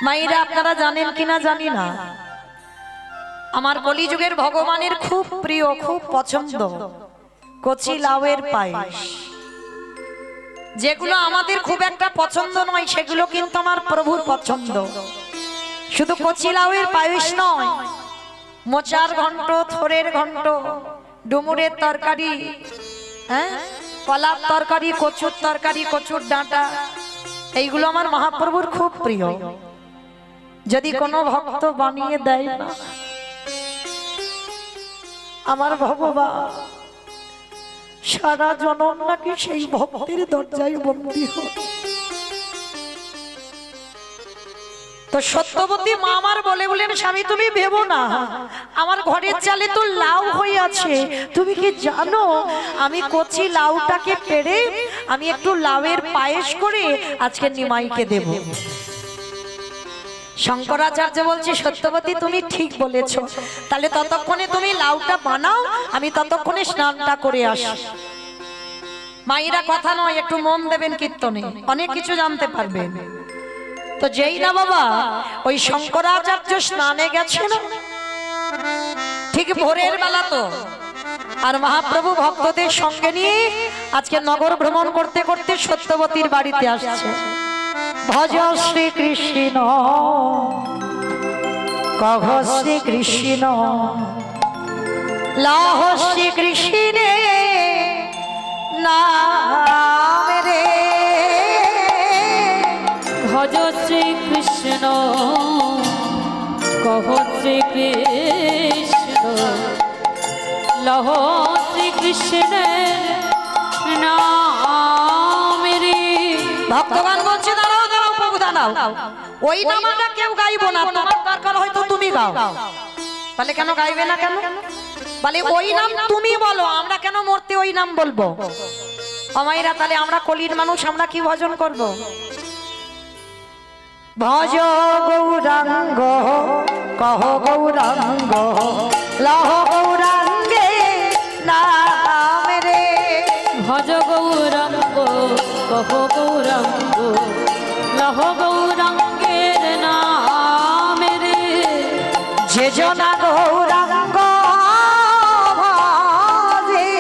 মায়েরা আপনারা জানেন কিনা জানি না, আমার কলিযুগের ভগবানের খুব প্রিয়, খুব পছন্দ কচি লাউয়ের পায়েস। যেগুলো আমাদের খুব একটা পছন্দ নয় সেগুলো কিন্তু আমার প্রভুর পছন্দ। শুধু কচি লাউয়ের পায়েস নয়, মোচার ঘন্ট, থোরের ঘন্ট, ডুমুরের তরকারি, হ্যাঁ, কলার তরকারি, কচুর তরকারি, কচুর ডাঁটা, এইগুলো আমার মহাপ্রভুর খুব প্রিয়। যদি কোনো ভক্ত বানিয়ে দেয় না, আমার ভগবান সারা জনম নাকি সেই ভক্তের দরজায় বন্দী হয়। তো সত্যবতী মা আমার বলেন, স্বামী তুমি ভেবো না, আমার ঘরের চালে তো লাউ হয়ে আছে। তুমি কি জানো আমি কচি লাউটাকে পেড়ে আমি একটু লাউয়ের পায়েস করে আজকে নিমাইকে দেব। শঙ্করাচার্য বলছে, সত্যবতী তুমি ঠিক বলেছো, তাহলে ততক্ষণে তুমি লাউটা বানাও, আমি ততক্ষণে স্নানটা করে আসি। মায়েরা কথা নয়, একটু মন দেবেন কীর্তনে, অনেক কিছু জানতে পারবেন। তো যেই না বাবা ওই শঙ্করাচার্য স্নানে গেছে না, ঠিক ভোরের বেলা তো, আর মহাপ্রভু ভক্তদের সঙ্গে নিয়ে আজকে নগর ভ্রমণ করতে করতে সত্যবতীর বাড়িতে আসছে। ভজ শ্রী কৃষ্ণ কহ শ্রী কৃষ্ণ লাহ শ্রী কৃষ্ণে নাম রে। ভজ শ্রী কৃষ্ণ কহ শ্রী কৃষ্ণ লহ শ্রী কৃষ্ণের নাম রে। ভক্তগণ বলছে, দাঁড়াও দাঁড়াও প্রভু দাঁড়াও, ওই নাম আমরা কেউ গাইবো না, তোমার দরকার হয়তো তুমি গাও। বলে কেন গাইবে না কেন? বলে ওই নাম তুমি বলো, আমরা কেন মূর্তি ওই নাম বলবো? অমাইরা, তাহলে আমরা কলির মানুষ, আমরা কি ভজন করব? ভজ গৌরাঙ্গ কহ গৌরাঙ্গ লহ গৌরাঙ্গে নাম রে। ভজ গৌরাঙ্গ কহ গৌরাঙ্গ লহ গৌরাঙ্গের নাম রে। যে জনা গৌরাঙ্গ ভজে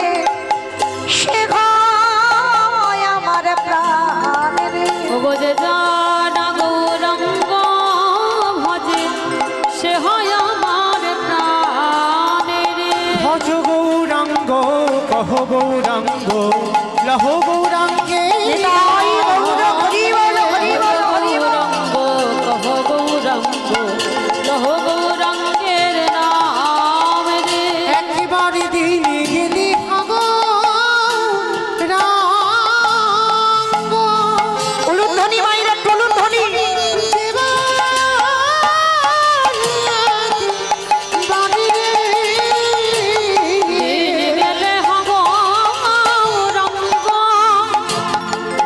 সে হয় আমার প্রাণ রে। যে জানা গৌরাঙ্গ ভজে সে হয় আমার প্রাণ রে। ভজ গৌরাঙ্গ কহ গৌরাঙ্গ লহ গৌরাঙ্গে নিতাই গৌর হরি বল, হরি বল, হরি বল। গৌরাঙ্গ কহ গৌরাঙ্গ লহ গৌরাঙ্গের নাম রে। একেবারে দিনে গেলি হব রাঙ্গ উলুধ্বনি মাইরা, উলুধ্বনি। দিনে গেলে হব রঙ্গ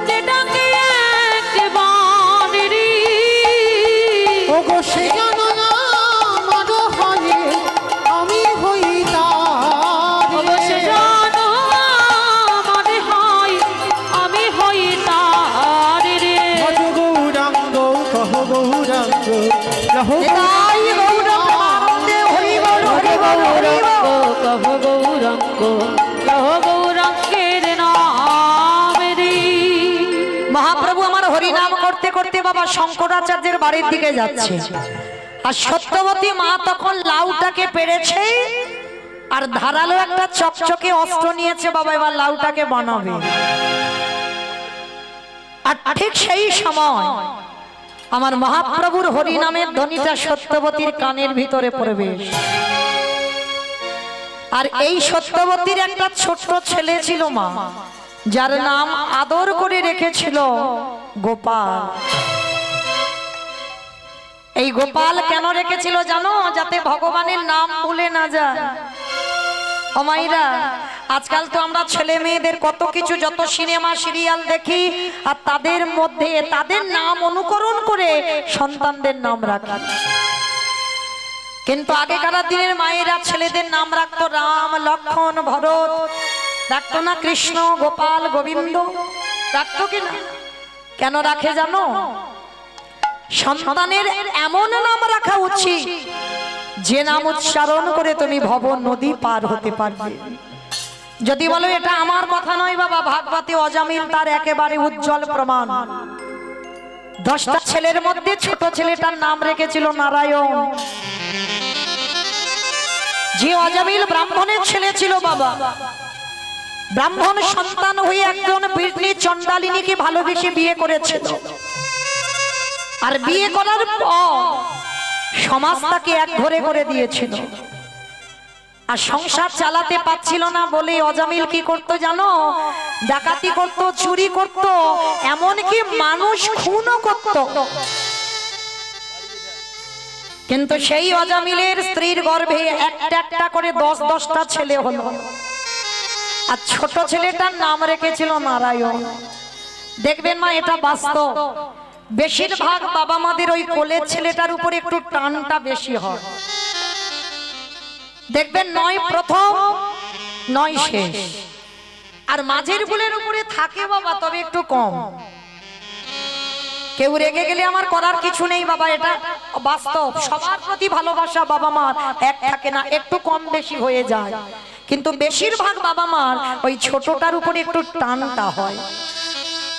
যেটাকে একবার রে। ওগো সে জানো না আমার হয়ে আমি হই তার অবশ্য জানো আমার হয় আমি হই তার রে। ভজ গৌরাঙ্গ কহ গৌরাঙ্গ লহ নিতাই গৌর প্রেমানন্দে হরি বল, হরি বল, হরি বল। কহ গৌরাঙ্গ লহ গৌরাঙ্গের নাম রে। মহাপ্রভু আমার হরি নাম করতে করতে বাবা শঙ্করাচার্যের বাড়ির দিকে যাচ্ছে, আর সত্যবতী মা তখন লাউটাকে পেরেছে আর ধারালো একটা চকচকে অস্ত্র নিয়েছে। বাবা এবার লাউটাকে বানাবে, আর ঠিক সেই সময় আমার মহাপ্রভুর হরি নামের ধ্বনিটা সত্যবতীর কানের ভিতরে প্রবেশ। আর এই সত্যবতীর একটা ছোট্ট ছেলে ছিল মা, যার নাম আদর করে রেখেছিল গোপাল। এই গোপাল কেন রেখেছিল জানো? যাতে ভগবানের নাম ভুলে না যায়। অমাইরা, আজকাল তো আমরা ছেলে মেয়েদের কত কিছু, যত সিনেমা সিরিয়াল দেখি, আর তাদের মধ্যে তাদের নাম অনুকরণ করে সন্তানদের নাম রাখি। কিন্তু আগেকার দিনের মায়েরা ছেলেদের নাম রাখতো রাম, লক্ষ্মণ, ভরত, রাখতো না কৃষ্ণ, গোপাল, গোবিন্দ, রাখতো কিনা? কেন রাখে জানো? সন্তানের এমন নাম রাখা উচিত যে নাম উচ্চারণ করে তুমি ভব নদী পার হতে পারবে। যদি বলো এটা আমার কথা নয় বাবা, ভাগবতে অজামিল তার একেবারে উজ্জ্বল প্রমাণ। 10টা ছেলের মধ্যে ছোট ছেলেটার নাম রেখেছিল নারায়ণ। যে অজামিল ব্রাহ্মণের ছেলে ছিল বাবা, ব্রাহ্মণ সন্তান হয়ে একজন বীরনী চণ্ডালিনীকে ভালোবেসে বিয়ে করেছিল। আর বিয়ে করার পর সমাজ তাকে এক ঘরে করে দিয়েছিল। আর সংসার চালাতে পারছিল না বলে অজামিল কি করতো জানো? ডাকাতি করত, চুরি করত, এমনকি মানুষ খুনও করত। কিন্তু সেই অজামিলের স্ত্রীর গর্ভে একটা একটা করে 10-10টা ছেলে হলো। আর ছোট ছেলেটার নাম রেখেছিল নারায়ণ। দেখবেন মা, এটা বাস্তব। বেশিরভাগ বাবা মাদের ওই কোলের ছেলেটার উপরে একটু টানটা বেশি হয়। দেখবেন নয় প্রথম নয় শেষ, আর মাঝের কোলের উপরে থাকে বাবা, তবে একটু কম। কেউ রেগে গেলে আমার করার কিছু নেই বাবা, এটা বাস্তব। সবার প্রতি ভালোবাসা বাবা মার এক থাকে না, একটু কম বেশি হয়ে যায়। কিন্তু বেশিরভাগ বাবা মার ওই ছোটটার উপরে একটু টানটা হয়।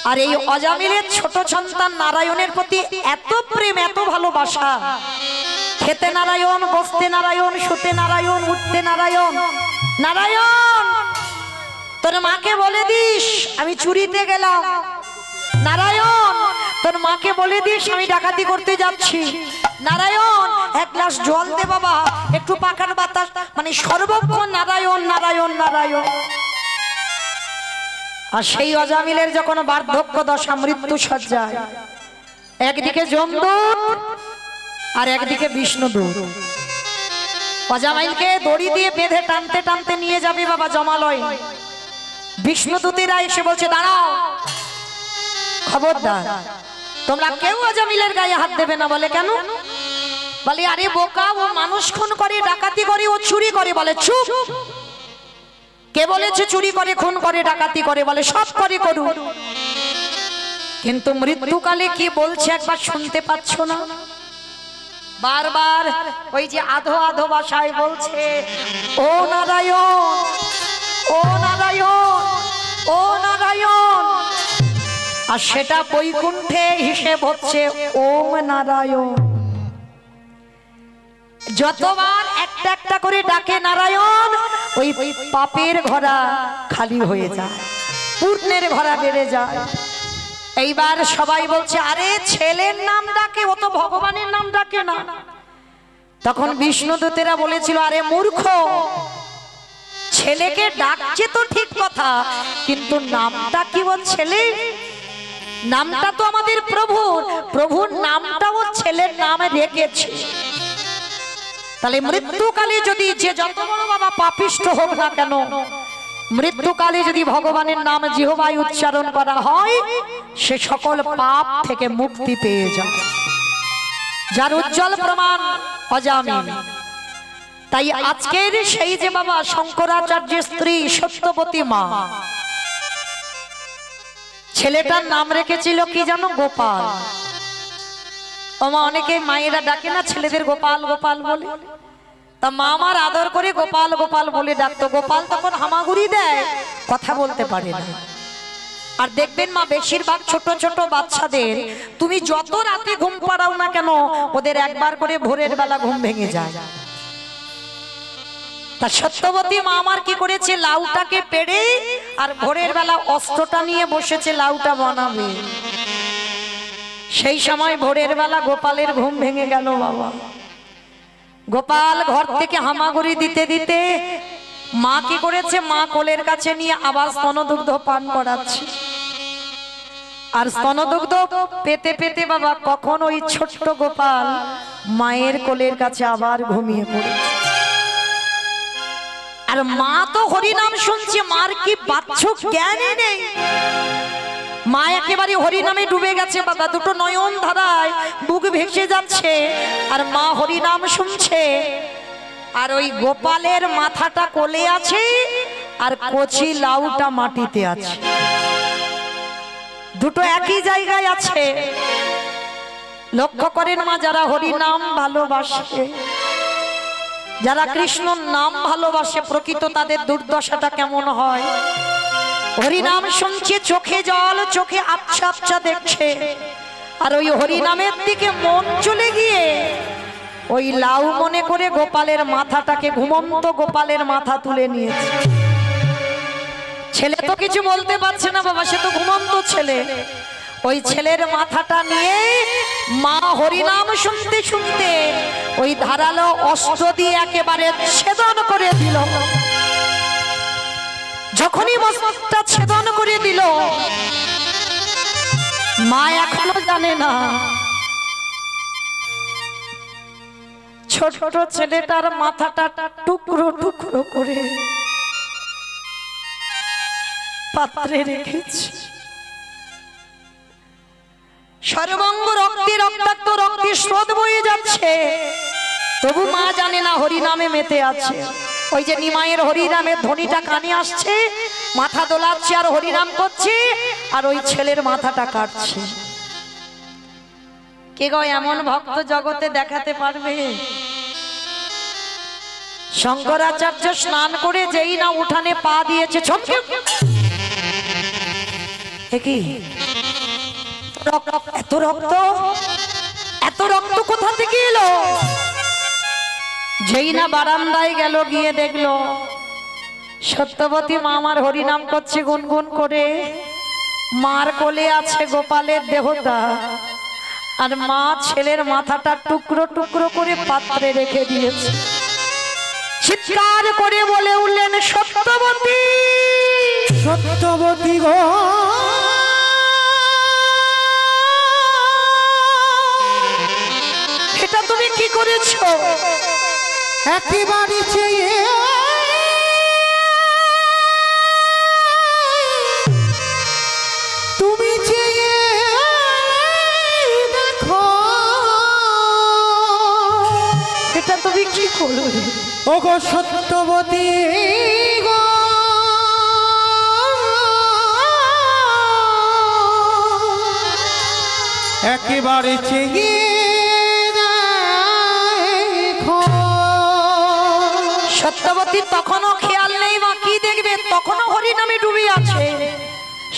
আর এই অজামিলের ছোট সন্তান নারায়ণের প্রতি এত প্রেম, এত ভালোবাসা। খেতে নারায়ণ, বসতে নারায়ণ, শুতে নারায়ণ, উঠতে নারায়ণ। নারায়ণ, তোর মাকে বলে দিস আমি চুরিতে গেলাম। নারায়ণ, তোর মাকে বলে দিস আমি ডাকাতি করতে যাচ্ছি। নারায়ণ, এক গ্লাস জল দে বাবা, একটু পাখার বাতাস। মানে সর্বক্ষণ নারায়ণ নারায়ণ নারায়ণ। আর সেই অজামিলের যখন বার্ধক্য দশা, মৃত্যু সজ্জায়, একদিকে যমদূত আর একদিকে বিষ্ণুদূত অজামিলকে দড়ি দিয়ে বেঁধে টানতে টানতে নিয়ে যাবে বাবা জমালয়। বিষ্ণুদূতেরা এসে বলছে দাঁড়াও, খবরদার তোমরা কেউ অজামিলের গায়ে হাত দেবে না। বলে কেন? বলে আরে বোকা, ও মানুষ খুন করে, ডাকাতি করে, ও চুরি করে। বলে চুপ, কে বলেছে চুরি করে, খুন করে, ডাকাতি করে? বলে সব করে, করুক। কিন্তু মৃত্যুকালে কি বলছে একবার শুনতে পাচ্ছ না? বারবার ওই যে আধো আধো ভাষায় বলছে ও নারায়ণ, ও নারায়ণ, ও নারায়ণ। আর সেটা বৈকুণ্ঠে হিসেব হচ্ছে ওম নারায়ণ। যতবার একটা একটা করে ডাকে নারায়ণ, ওই পাপের ঘোড়া খালি হয়ে যায়, পুণ্যের ঘোড়া বেড়ে যায়। এইবার সবাই বলছে আরে ছেলের নাম ডাকে, ও তো ভগবানের নাম ডাকে না। তখন বিষ্ণুদূতেরা বলেছিল আরে মূর্খ, ছেলেকে ডাকছে তো ঠিক কথা, কিন্তু নামটা কি ওর ছেলে? নামটা তো আমাদের প্রভুর, প্রভুর নামটা ওর ছেলের নামে রেখেছে। তাহলে মৃত্যুকালে যদি যে যত বড় বাবা পাপিষ্ঠ হোক না কেন, মৃত্যুকালে যদি ভগবানের নাম জিহ্বায় উচ্চারণ করা হয়, সে সকল পাপ থেকে মুক্তি পেয়ে যায়, যার উজ্জ্বল প্রমাণ অজামিল। তাই আজকের সেই যে বাবা শঙ্করাচার্যের স্ত্রী সত্যবতী মা, ছেলেটার নাম রেখেছিল কি জানো? গোপাল। ওমা অনেকে মায়েরা ডাকে না ছেলেদের গোপাল গোপাল বলে, তা মা আমার আদর করে গোপাল গোপাল বলে ডাকতো। গোপাল তখন হামাগুড়ি দেয়, কথা বলতে পারে না। আর দেখবেন মা, বেশিরভাগ ছোট ছোট বাচ্চাদের তুমি যত রাতে ঘুম পাড়াও না কেন, ওদের একবার করে ভোরের বেলা ঘুম ভেঙে যায়। তা সত্যবতী মা আমার কি করেছে? লাউটাকে পেড়ে আর ভোরের বেলা অস্ত্রটা নিয়ে বসেছে লাউটা বানাবে। সেই সময় ভোরের বেলা গোপালের ঘুম ভেঙে গেল বাবা। গোপাল ঘর থেকে হামাগুড়ি দিতে দিতে মা কি করেছে? মা কোলের কাছে নিয়ে আবার স্তনদুগ্ধ পান করাচ্ছে। আর স্তনদুগ্ধ পেতে পেতে বাবা কখন ওই ছোট্ট গোপাল মায়ের কোলের কাছে আবার ঘুমিয়ে পড়েছে। আর মা তো হরিনাম শুনছে, মার কি বাচ্চা জ্ঞানই নেই। মা একেবারে হরিনামে ডুবে গেছে বাবা, দুটো নয়ন ধারায় বুক ভেসে যাচ্ছে, আর মা হরিনাম শুনছে। আর ওই গোপালের মাথাটা কোলে আছে, আর কচি লাউটা মাটিতে আছে, দুটো একই জায়গায় আছে। লক্ষ্য করেন মা, যারা হরি নাম ভালোবাসে, যারা কৃষ্ণর নাম ভালোবাসে, প্রকৃত তাদের দুর্দশাটা কেমন হয়। হরি নাম শুনছে, চোখে জল, চোখে আবছা আবছা দেখছে, আর ওই হরি নামের দিকে মন চলে গিয়ে ওই লাউ মনে করে গোপালের মাথাটাকে, ঘুমন্ত গোপালের মাথা তুলে নিয়েছে। ছেলে তো কিছু বলতে পারছে না বাবা, সে তো ঘুমন্ত ছেলে। ওই ছেলের মাথাটা নিয়ে মা হরিনাম শুনতে শুনতে ওই ধারালো অস্ত্র দিয়ে একেবারে ছেদন করে দিল। যখনই মস্তকটা ছেদন করে দিল, মা এখনো জানে না ছোট ছোট ছেলেটার মাথাটা টুকরো টুকরো করে পাত্রে রেখেছে। সর্বাঙ্গ রক্তে রক্তাক্ত, রক্তে স্রোত বয়ে যাচ্ছে, তবু মা জানে না হরিনামে মেতে আছে। ওই যে নিমাইয়ের হরিনামের ধ্বনিটা কানে আসছে, মাথা দোলাচ্ছে আর হরিনাম করছে, আর ওই ছেলের মাথাটা কাটছে। কে গো এমন ভক্ত জগতে দেখাতে পারবে? শঙ্করাচার্য স্নান করে যেই না উঠানে পা দিয়েছে, চমকে কি এত রক্ত, এত রক্ত কোথা থেকে এলো? যেই না বারান্দায় গেল, গিয়ে দেখলো সত্যবতী মা আমার হরিনাম করছে গুনগুন করে। মার কোলে আছে গোপালের দেহটা, আর মা ছেলের মাথাটা টুকরো টুকরো করে পাত্রে রেখে দিয়েছে। চিৎকার করে বলে উঠলেন, সত্যবতী, সত্যবতী গো, এটা তুমি কি করেছো? একেবারে চেয়ে তুমি চেয়ে দেখো, এটা তুমি কি করলে? ও গো সত্যবতী গো, একেবারে চেয়ে দেখো। সত্যবতী তখনও খেয়াল নেই মা কি দেখবে, তখনও হরিনামে ডুবে আছে।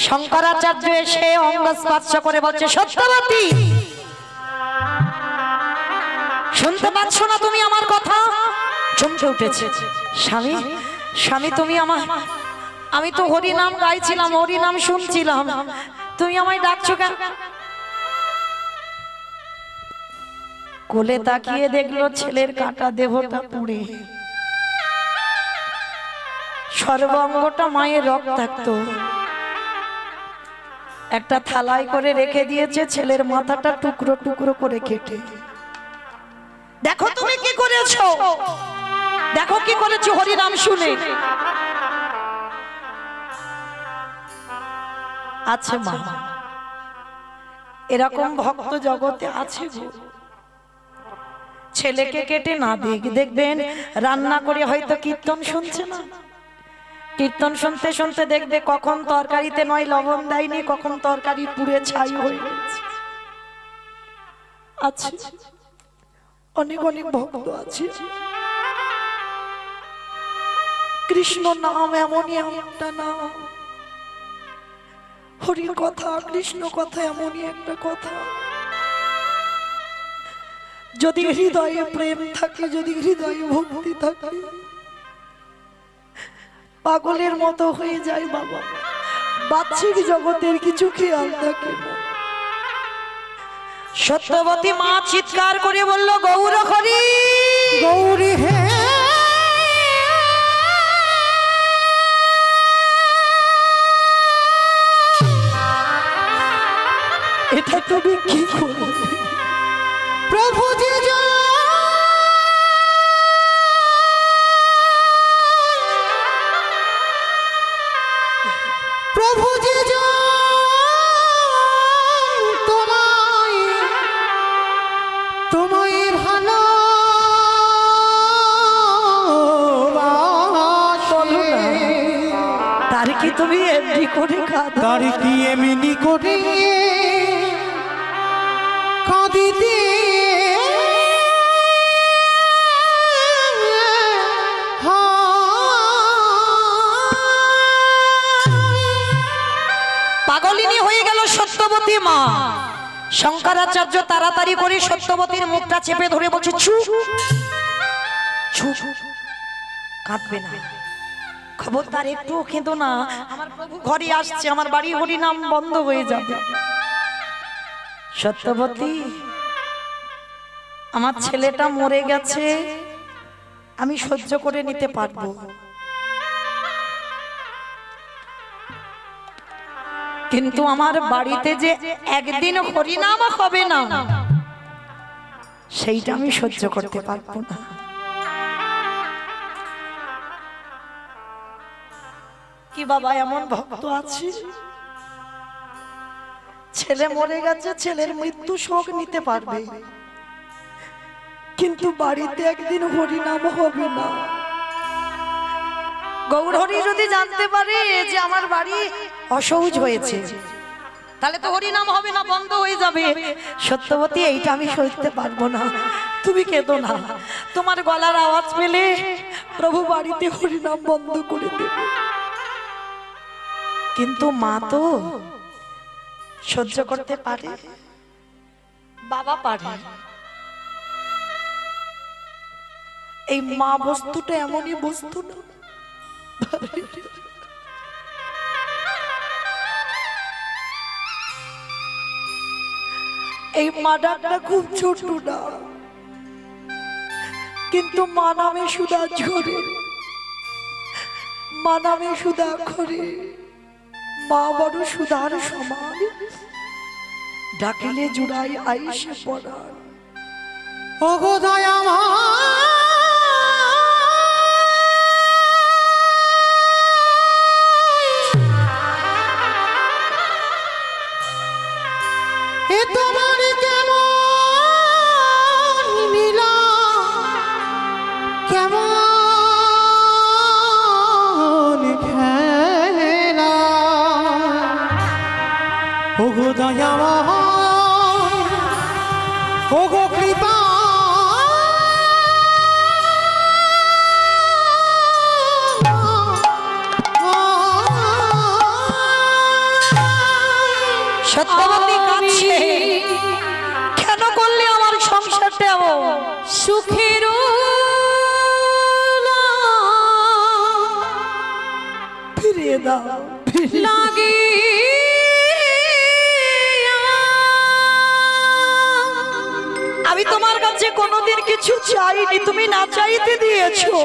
শঙ্করাচার্য এসে অঙ্গ স্পর্শ করে বলছে, সত্যবতী, শুনতে পাচ্ছ না তুমি আমার কথা? চমকে উঠেছে। স্বামী, স্বামী তুমি আমার, আমি তো হরিনাম গাইছিলাম, হরিনাম শুনছিলাম, তুমি আমায় ডাকছো কেন? কোলে তাকিয়ে দেখলো ছেলের কাটা দেহটা পুড়ে, সর্বাঙ্গটা মায়ের রক্তাক্ত। একটা থালায় করে রেখে দিয়েছে, ছেলের মাথাটা টুকরো টুকরো করে কেটে। দেখো তুমি কি করেছো, দেখো কি করেছো হরিনাম শুনে। আছে মা, এরকম ভক্ত জগতে আছে গো। ছেলেকে কেটে না দেখবেন রান্না করে হয়তো কীর্তন শুনছে না, কীর্তন শুনতে শুনতে দেখবে কখন তরকারিতে নয় লবণ দেয়নি, কখন তরকারি পুড়ে ছাই হয়ে গেছে। আছে অনেক অনেক ভক্ত আছে। কৃষ্ণ নাম এমনই একটা নাম, হরির কথা, কৃষ্ণ কথা এমনই একটা কথা। যদি হৃদয়ে প্রেম থাকে, যদি হৃদয়ে ভক্তি থাকে, পাগলের মতো হয়ে যায় বাবা। বাহ্যিক জগতের কিছু খেয়াল থাকে না। সত্যবতী মা চিৎকার করে বলল, গৌর হরি, গৌরী হে, এটা তুমি কি করলে? প্রভু যে প্রভু যে তোমায় তোমায় ভালো তার কি তুমি এমনি করে কাঁদো? তার কি এমনি করে কাঁদিতে সত্যবতী মা। শঙ্করাচার্য তাড়াতাড়ি করে সত্যবতীর মুখটা চেপে ধরে বলছে চুপ চুপ, কাঁদবে না, খবরদার একটু কেঁদো না, আমার প্রভু ঘরে আসছে, আমার বাড়ি হরি নাম বন্ধ হয়ে যাবে। সত্যবতী, আমার ছেলেটা মরে গেছে, আমি সহ্য করে নিতে পারবো, কিন্তু আমার বাড়িতে যে একদিন হরিনাম হবে না, সেইটা আমি সহ্য করতে পারবো না। কি বাবা, এমন ভক্ত আছে, ছেলে মরে গেছে, ছেলের মৃত্যু শোক নিতে পারবে, কিন্তু বাড়িতে একদিন হরিনাম হবে না। গৌরহরি যদি জানতে পারে যে আমার বাড়ি অসহজ হয়েছে, তাহলে তো হরিনাম হবে না, বন্ধ হয়ে যাবে। সত্যবতী, এইটা আমি সইতে পারবো না, তুমি কেঁদো না, তোমার গলার আওয়াজ পেলে প্রভু বাড়িতে হরিনাম বন্ধ করে দেবে। কিন্তু মা তো সহ্য করতে পারে, বাবা পারে। এই মা বস্তুটা এমনই বস্তু না, এই মা ডাকটা খুব ছোট না, কিন্তু মা নামে সুধা ঝরে, মা নামে সুধা খরে, মা বড় সুধার সমান, ডাকিলে জুড়াই আইসে পড়ার। ওগো দয়াময়, এ তোমার কেমন লীলা, কেমন খেলা, ওগো দয়াময়, ওগো কৃপা, সত্যবতী কাঁদছে, কেন করলে আমার সংসারটা সুখের ফিরিয়ে দাও, লাগে আমি তোমার কাছে কোনোদিন কিছু চাইনি, তুমি না চাইতে দিয়েছো।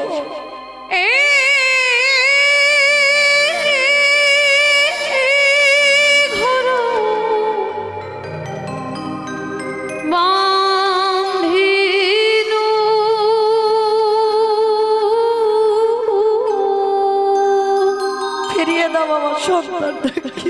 ফিরিয়ে দাও আমার সন্তানটাকে,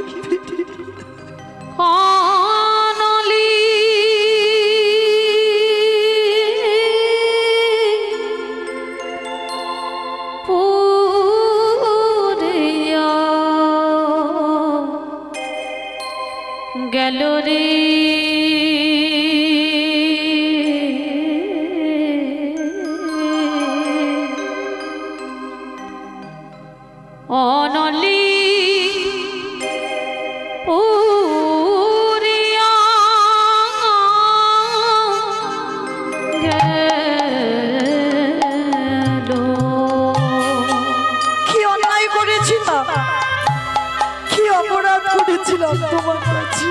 গেল রে অনলি পুরিয়া গেল। কি অন্যায় করেছিলাম, কি অপরাধ করেছিলাম তোমার কাছে,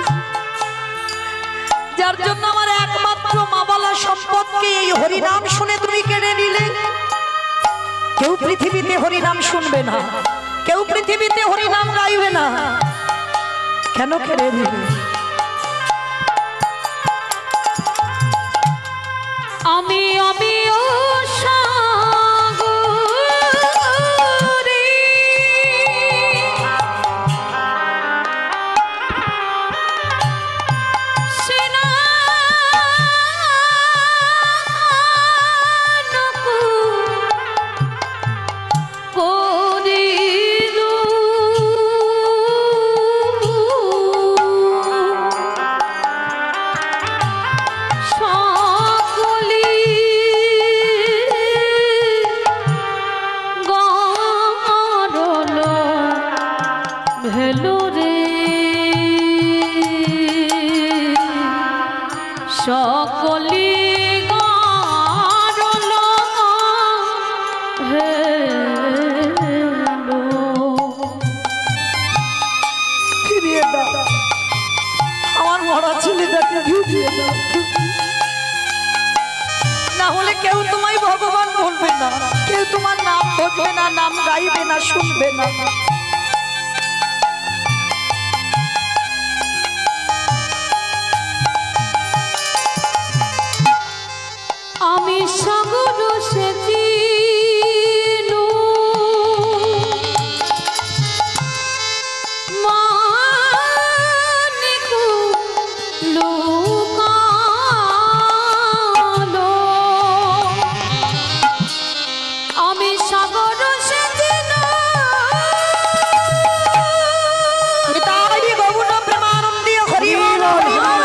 যার জন্য আমার একমাত্র মা বলা সম্পদকে এই হরিনাম শুনে তুমি কেড়ে নিলে। কেউ পৃথিবীতে হরিনাম শুনবে না, কেউ পৃথিবীতে হরিনাম গাইবে না, কেন কেড়ে নিলে? আমি ও সাগরে সেনানকু করিলু সকলি কলি গারল হেলো। ফিরিয়ে দাও আমার মরা ছেলেটাকে, ফিরিয়ে দাও। না হলে কেউ তোমায় ভগবান বলবে না, কেউ তোমার নাম বলবে না, নাম গাইবে না, শুনবে না। আমি সাগর সেচি আমি সাগর সেচিনু তাই গৌণ প্রেমানন্দে হরি বল হরি বল।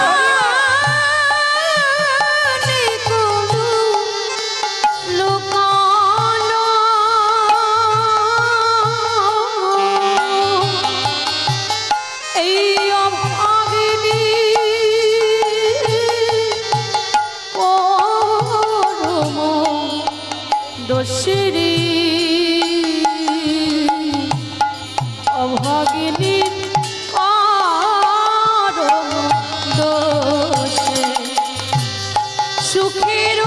দোষেরি অভাগিনী কারণ দোষে সুখের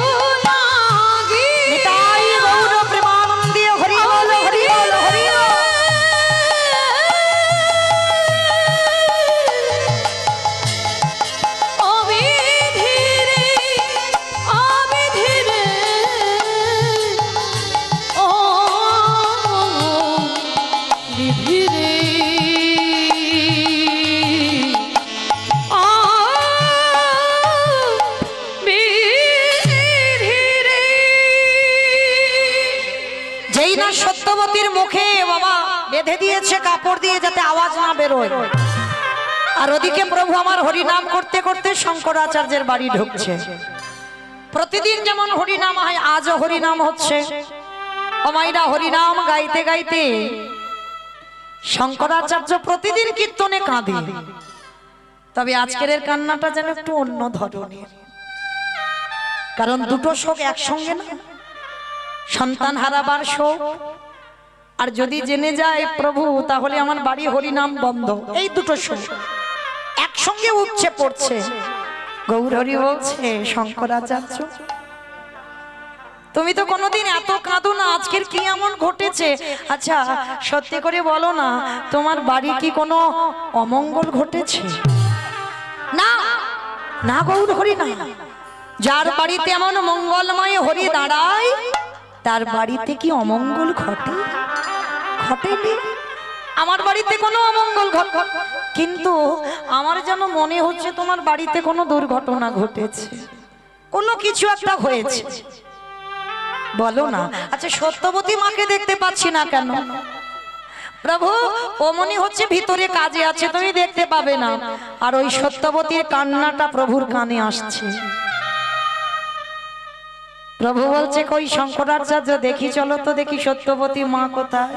লাগি তাই গৌণ প্রেমানন্দে হরি বল হরি বল হরি বল। আমি ধীরে ও বিধিরে যেই না সত্যবতীর মুখে বাবা বেঁধে দিয়েছে কাপড় দিয়ে যাতে আওয়াজ না বেরোয়, আর ওদিকে প্রভু আমার হরি নাম করতে করতে শঙ্করাচার্যের বাড়ি ঢুকছে। প্রতিদিন যেমন হরি নাম হয়, আজও হরি নাম হচ্ছে। ও মাইরা হরি নাম গাইতে গাইতে শঙ্করাচার্য প্রতিদিন কীর্তনে কাঁদে। তবে আজকের এর কান্নাটা যেন একটু অন্য ধরনের, কারণ দুটো শোক একসঙ্গে না, সন্তান হারাবার শোক, আর যদি জেনে যায় প্রভু তাহলে আমার বাড়ি হরিনাম বন্ধ, এই দুটো শোক একসঙ্গে উঠছে পড়ছে। গৌর হরি বলছে, শঙ্করাচার্য তুমি তো কোনোদিন এত কাঁদো না, আজকের কি এমন ঘটেছে? আচ্ছা সত্যি করে বলো না, তোমার বাড়ি কি কোনো অমঙ্গল ঘটেছে? না না গৌর হরি না, যার বাড়িতে এমন মঙ্গলময় হরি দাঁড়ায় তার বাড়িতে কি অমঙ্গল ঘটে? ঘটেনি। আমার বাড়িতে কোনো অমঙ্গল ঘটে, কিন্তু আমার যেন মনে হচ্ছে তোমার বাড়িতে কোনো দুর্ঘটনা ঘটেছে, কোনো কিছু একটা হয়েছে। বলো না। আচ্ছা সত্যবতী মাকে দেখতে পাচ্ছি না কেন? প্রভু ও মনে হচ্ছে ভিতরে কাজে আছে, তুমি দেখতে পাবে না। আর ওই সত্যবতীর কান্নাটা প্রভুর কানে আসছে। প্রভু বলছে, কই শঙ্করাচার্য, দেখি চলো তো দেখি সত্যবতী মা কোথায়।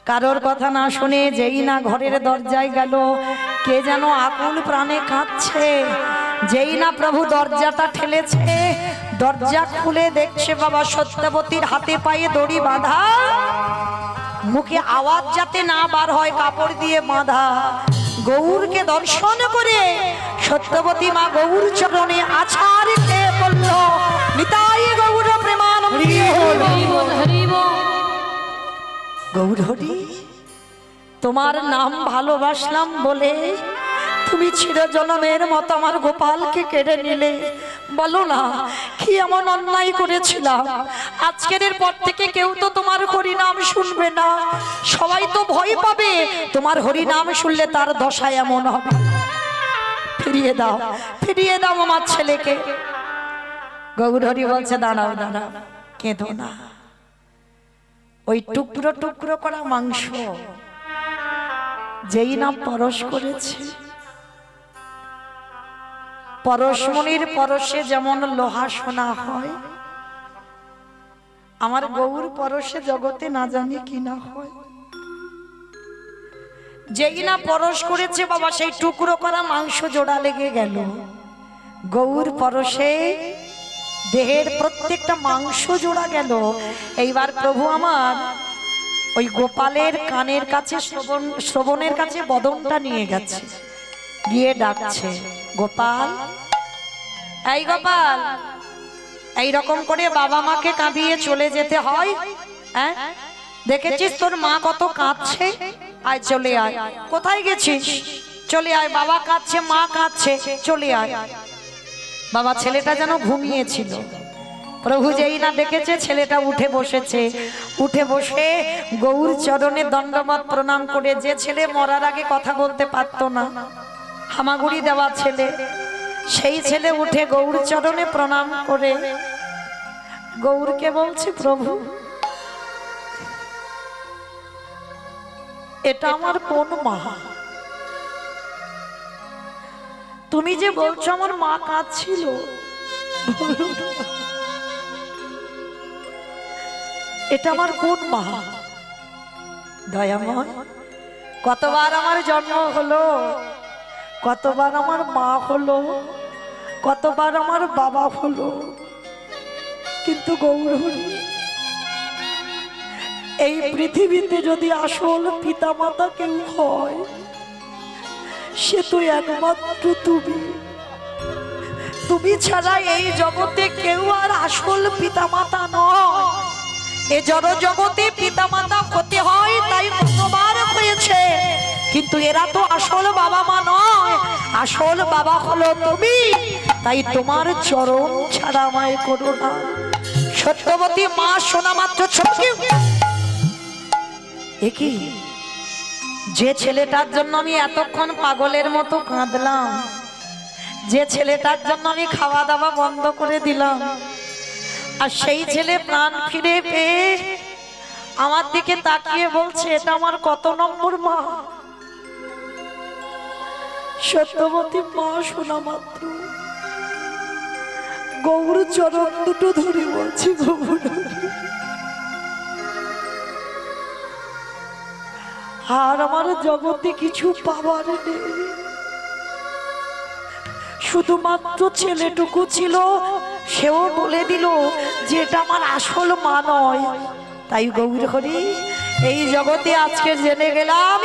কারোর কথা না শুনে যেই না ঘরের দরজায় গেল, কে যেন আকুল প্রাণে কাঁদছে। যেই না প্রভু দরজাটা ঠেলেছে, দরজা খুলে দেখছে বাবা সত্যবতীর হাতে পায়ে দড়ি বাঁধা, মুখে আওয়াজ যাতে না বার হয় কাপড় দিয়ে বাঁধা। গৌরকে দর্শন করে সত্যবতী মা গৌর চরণে আছাড় খেয়ে পড়ল। নিতাই গৌর প্রেমানন্দে গৌর হরি, তোমার নাম ভালোবাসলাম বলে তুমি চিরজনমের মতো আমার গোপালকে কেড়ে নিলে। বলো না কি এমন অন্যায় করেছিলাম? আজকের পর থেকে কেউ তো তোমার হরি নাম শুনবে না, সবাই তো ভয় পাবে। তোমার হরি নাম শুনলে তার দশা এমন হবে। ফিরিয়ে দাও, ফিরিয়ে দাও আমার ছেলেকে। গৌর হরি বলছে, দাঁড়াও দাঁড়াও, কেঁদো না। ওই টুকরো টুকরো করা মাংস যেই না পরশ করেছে, পরশমণির পরশে যেমন লোহা সোনা হয়, আমার গৌর পরশে জগতে না জানি কি না হয়। যেই না পরশ করেছে বাবা, সেই টুকরো করা মাংস জোড়া লেগে গেল। গৌর পরশে দেহের প্রত্যেকটা মাংস জোড়া গেল। এইবার প্রভু আমার ওই গোপালের কানের কাছে শ্রবণের কাছে বদনটা নিয়ে গেছে, গিয়ে ডাকছে, গোপাল, এই গোপাল, এইরকম করে বাবা মাকে কাঁদিয়ে চলে যেতে হয়? হ্যাঁ, দেখেছিস তোর মা কত কাঁদছে, আয় চলে আয়। কোথায় গেছিস? চলে আয়, বাবা কাঁদছে, মা কাঁদছে, চলে আয়। বাবা ছেলেটা যেন ঘুমিয়েছিল, প্রভু যেই না দেখেছে ছেলেটা উঠে বসেছে, উঠে বসে গৌর চরণে দণ্ডবত প্রণাম করে, যে ছেলে মরার আগে কথা বলতে পারতো না, হামাগুড়ি দেওয়া ছেলে, সেই ছেলে উঠে গৌর চরণে প্রণাম করে গৌরকে বলছে, প্রভু এটা আমার কোন মা? তুমি যে বলছো আমার মা কাঁদছিল, এটা আমার কোন মা? দয়াময়, কতবার আমার জন্ম হলো, কতবার আমার মা হলো, কতবার আমার বাবা হলো, কিন্তু গৌর, এই পৃথিবীতে যদি আসল পিতা মাতা কেউ হয়, সে তো একমাত্র তুমি। তুমি ছাড়া এই জগতে কেউ আর আসল পিতা মাতা নয়। এ জড় জগতে পিতা মাতা হতে হয়, তাই কতবার হয়েছে, কিন্তু এরা তো আসল বাবা মা নয়, আসল বাবা হলো তুমি। তাই তোমার চরণ ছাড়া আমায় করো না। সত্যবতী মা শোনা মাত্র ছটকে, কি যে ছেলেটার জন্য আমি এতক্ষণ পাগলের মতো কাঁদলাম, যে ছেলেটার জন্য আমি খাওয়া দাওয়া বন্ধ করে দিলাম, আর সেই ছেলে প্রাণ ফিরে পেয়ে আমার দিকে তাকিয়ে বলছে, এটা আমার কত নম্বর মা? সত্যবতী মা শোনা মাত্র গৌর চরণ দুটো ধরে বলছি, গৌর, আর আমার জগতে কিছু পাবার নেই, শুধুমাত্র ছেলেটুকু ছিল, সেও বলে দিল যে এটা আমার আসল মা নয়। তাই গৌর হরি, এই জগতে আজকে জেনে গেলাম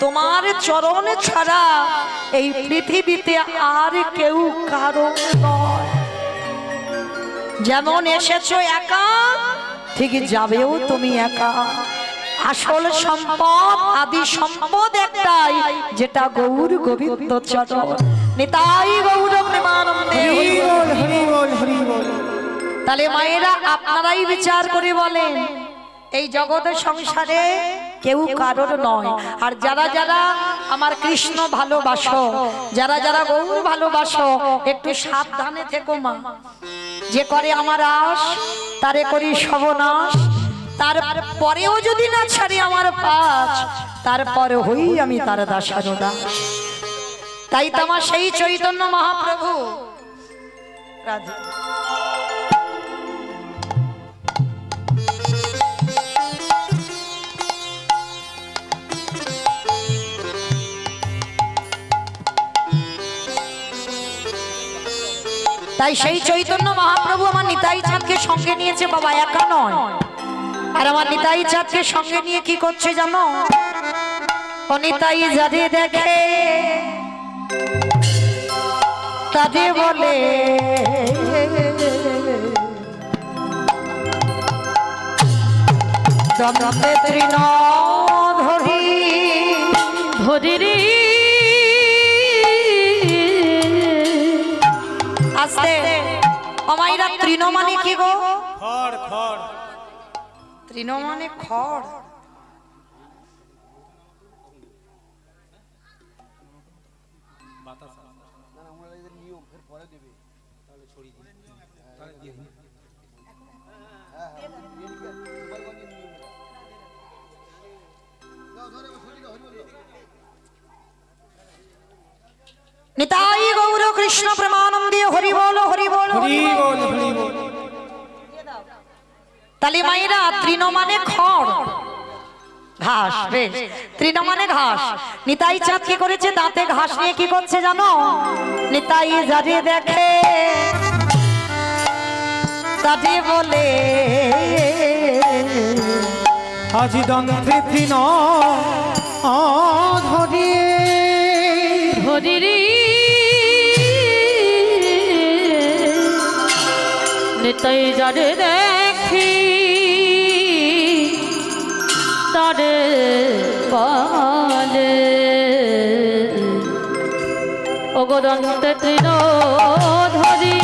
তোমার চরণ ছাড়া এই পৃথিবীতে আর কেউ কারো নয়। যেমন এসেছো একা, ঠিক যাবেও তুমি একা। আসল সম্পদ, আদি সম্পদ একটাই, যেটা গৌর গোবিন্দ চরণ। নিতাই গৌর প্রেমানন্দে। তাহলে মায়েরা আপনারাই বিচার করে বলেন, এই জগতের সংসারে কেউ কারোর নয়। আর যারা যারা আমার কৃষ্ণ ভালোবাসো, যারা যারা গৌর ভালোবাসো, একটু সাবধানে থেকো মা। যে করে আমার আশ, তারে করি সর্বনাশ। তারপরেও যদি না ছাড়ি আমার পাশ, তারপরে হই আমি তার দাসার দাস। তাই তো আমার সেই চৈতন্য মহাপ্রভু রাধে। তাই সেই চৈতন্য মহাপ্রভু আমার নিতাই চাঁদকে সঙ্গে নিয়েছে বাবা, একা নয়। আর আমার নিতাই চাঁদকে সঙ্গে নিয়ে কি করছে জানো? ও নিতাই যাদের দেখে তাদের বলে দমদমে তৃণ ধরি ধরি রে। আস্তে অমাইরা, তৃণ মানে কি গো? খড়, খড়। তৃণ মানে খড়। নিতাই গৌর কৃষ্ণ প্রেমানন্দে হরি বল হরি বল হরি বল হরি বল। তালি মায়েরা, তৃণ মানে খড়, ঘাস, বেশ। তৃণ মানে ঘাস। নিতাই চাঁদ কি করেছে, দাঁতে ঘাস নিয়ে কি করছে জানো? নিতাই যারে দেখে তারে বলে আজি দন্ত্রে তৃণ ধরিয়ে হরিরি নিতাই যারে দেখি তারে বলে অগদন্তে তৃণ ধরি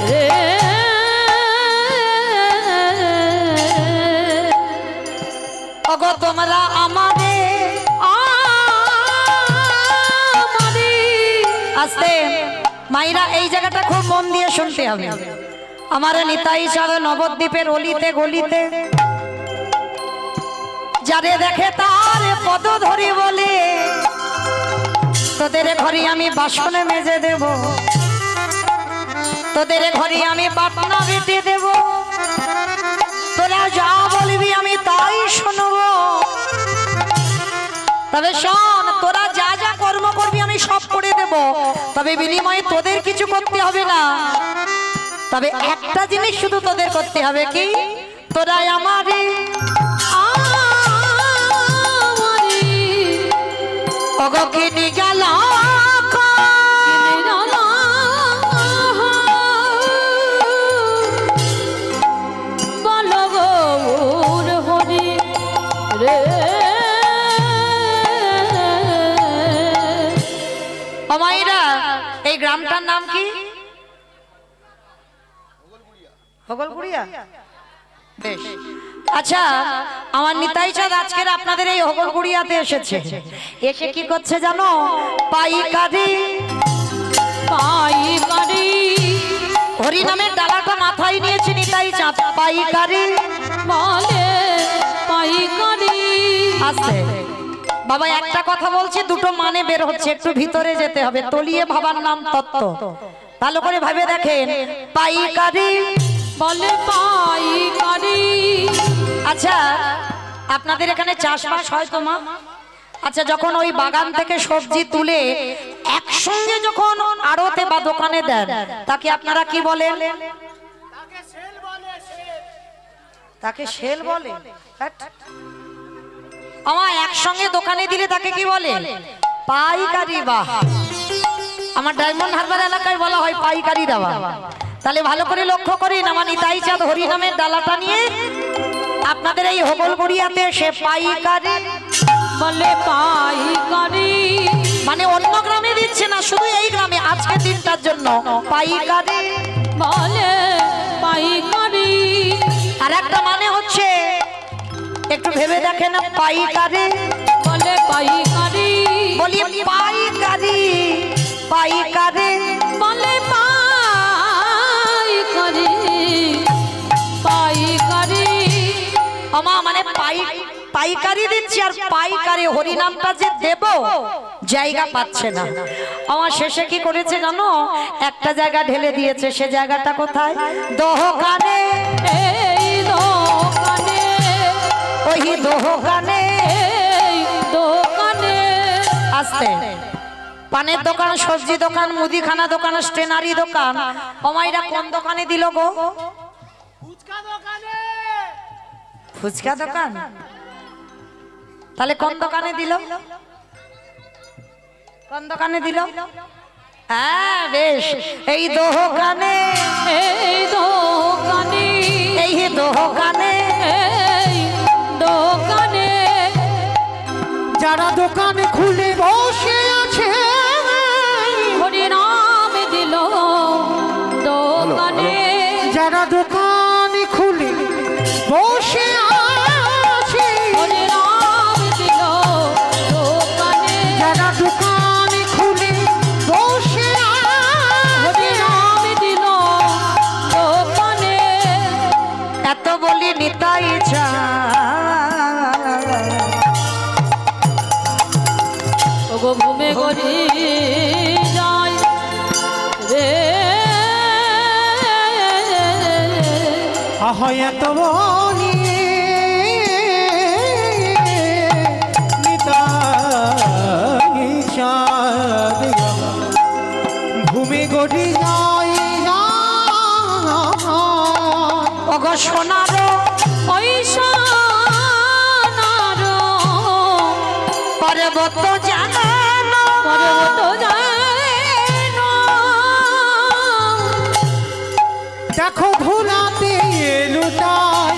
রে ওগো তোমরা আমারে আস্তে মাইরা এই জায়গাটা খুব মন দিয়ে শুনতে হবে। আমার নিতাই চাঁদ নবদ্বীপের অলিতে গলিতে যারে দেখে তার পদ ধরি বলে তোদের ঘরে আমি বাসনে মেজে দেব, তোদের ঘরে আমি বাটনা বেটে দেব, তোরা যা বলবি আমি তাই শুনবো। তবে শোন, তোরা যা যা কর্ম করবি আমি সব করে দেব, তবে বিনিময়ে তোদের কিছু করতে হবে না। তবে একটা জিনিস শুধু তোদের করতে হবে, কি? তোরা আমারে অগকিনি গেল বলো গৌর হরি রে মাইরা। এই গ্রামটার নাম কি? হগলগুড়িয়া। বেশ। আচ্ছা, আমার নিতাই চাঁদ আজকের আপনাদের এই হগলগুড়িয়াতে এসেছে। এসে কি করছে জানো? পাইকারি পাইকারি হরি নামের ডালাটা মাথায় নিয়েছে নিতাই চাঁদ। পাইকারি বলে পাইকারি আছে। বাবা একটা কথা বলছি, দুটো মানে বের হচ্ছে, একটু ভিতরে যেতে হবে। তলিয়ে ভাবার নাম তত্ত্ব, ভালো করে ভাবে দেখেন। পাইকারি বলে পাইকারি। আচ্ছা, আপনাদের এখানে চাষবাস হয় তো মা? আচ্ছা, যখন ওই বাগান থেকে সবজি তুলে একসঙ্গে যখন আড়তে বা দোকানে দেন, তাকে আপনারা কি বলেন? তাকে সেল বলে। আমার একসঙ্গে দোকানে দিলে তাকে কি বলে? পাইকারি। বাহ, আমার ডায়মন্ড হারবার এলাকায় বলা হয় পাইকারি দেওয়া। তাহলে ভালো করে লক্ষ্য করেন, আমার নিতাই চাঁদ হরি নামের ডালাটা নিয়ে আপনাদের এই হগলগুড়িয়াতে সে পাইকারি বলে পাইকারি, মানে অন্য গ্রামে দিচ্ছে না, শুধু এই গ্রামে আজকে দিনটার জন্য পাইকারি বলে পাইকারি। আর একটা মানে হচ্ছে, একটু ভেবে দেখেন, পাইকারি বলে পাইকারি, বলি পাইকারি। পাইকারি বলে পাইকারি, পাইকারি। আমা মানে পাইকারি দিচ্ছি, আর পাইকারি হরি নামটা যে দেব জায়গা পাচ্ছে না। আমার শেষে কি করেছে জানো? একটা জায়গা ঢেলে দিয়েছে। সে জায়গাটা কোথায়? দোকানে। এই দোকানে, ওই দোকানে, এই দোকানে। আসতে পানের দোকান, সবজি দোকান, মুদিখানা দোকান, স্টেনারি দোকান। অমাইরা কোন দোকানে দিল গো? ফুচকা দোকান। তাহলে কোন দোকানে দিল? কোন দোকানে দিল? হ্যাঁ, বেশ, এই দোকানে। এই দোকানে, এই দোকানে, এই দোকানে। যারা দোকান খুলে বসে আছে হরি নাম দিল দোকানে। যারা দোকান খুলে বসে আছে, হরি নাম দিল দোকানে। যারা দোকান খুলে বসে হরি আছে, নাম দিল দোকানে। এত বলি নিতাই চাঁদ ওগো ঘুমে গড়ি যায় রে। আহ এত বলি করি যাই ওগো সোনার ওই সোনার পর্বত জানো পর্বত যেন দেখো ধুলাতে লুটাই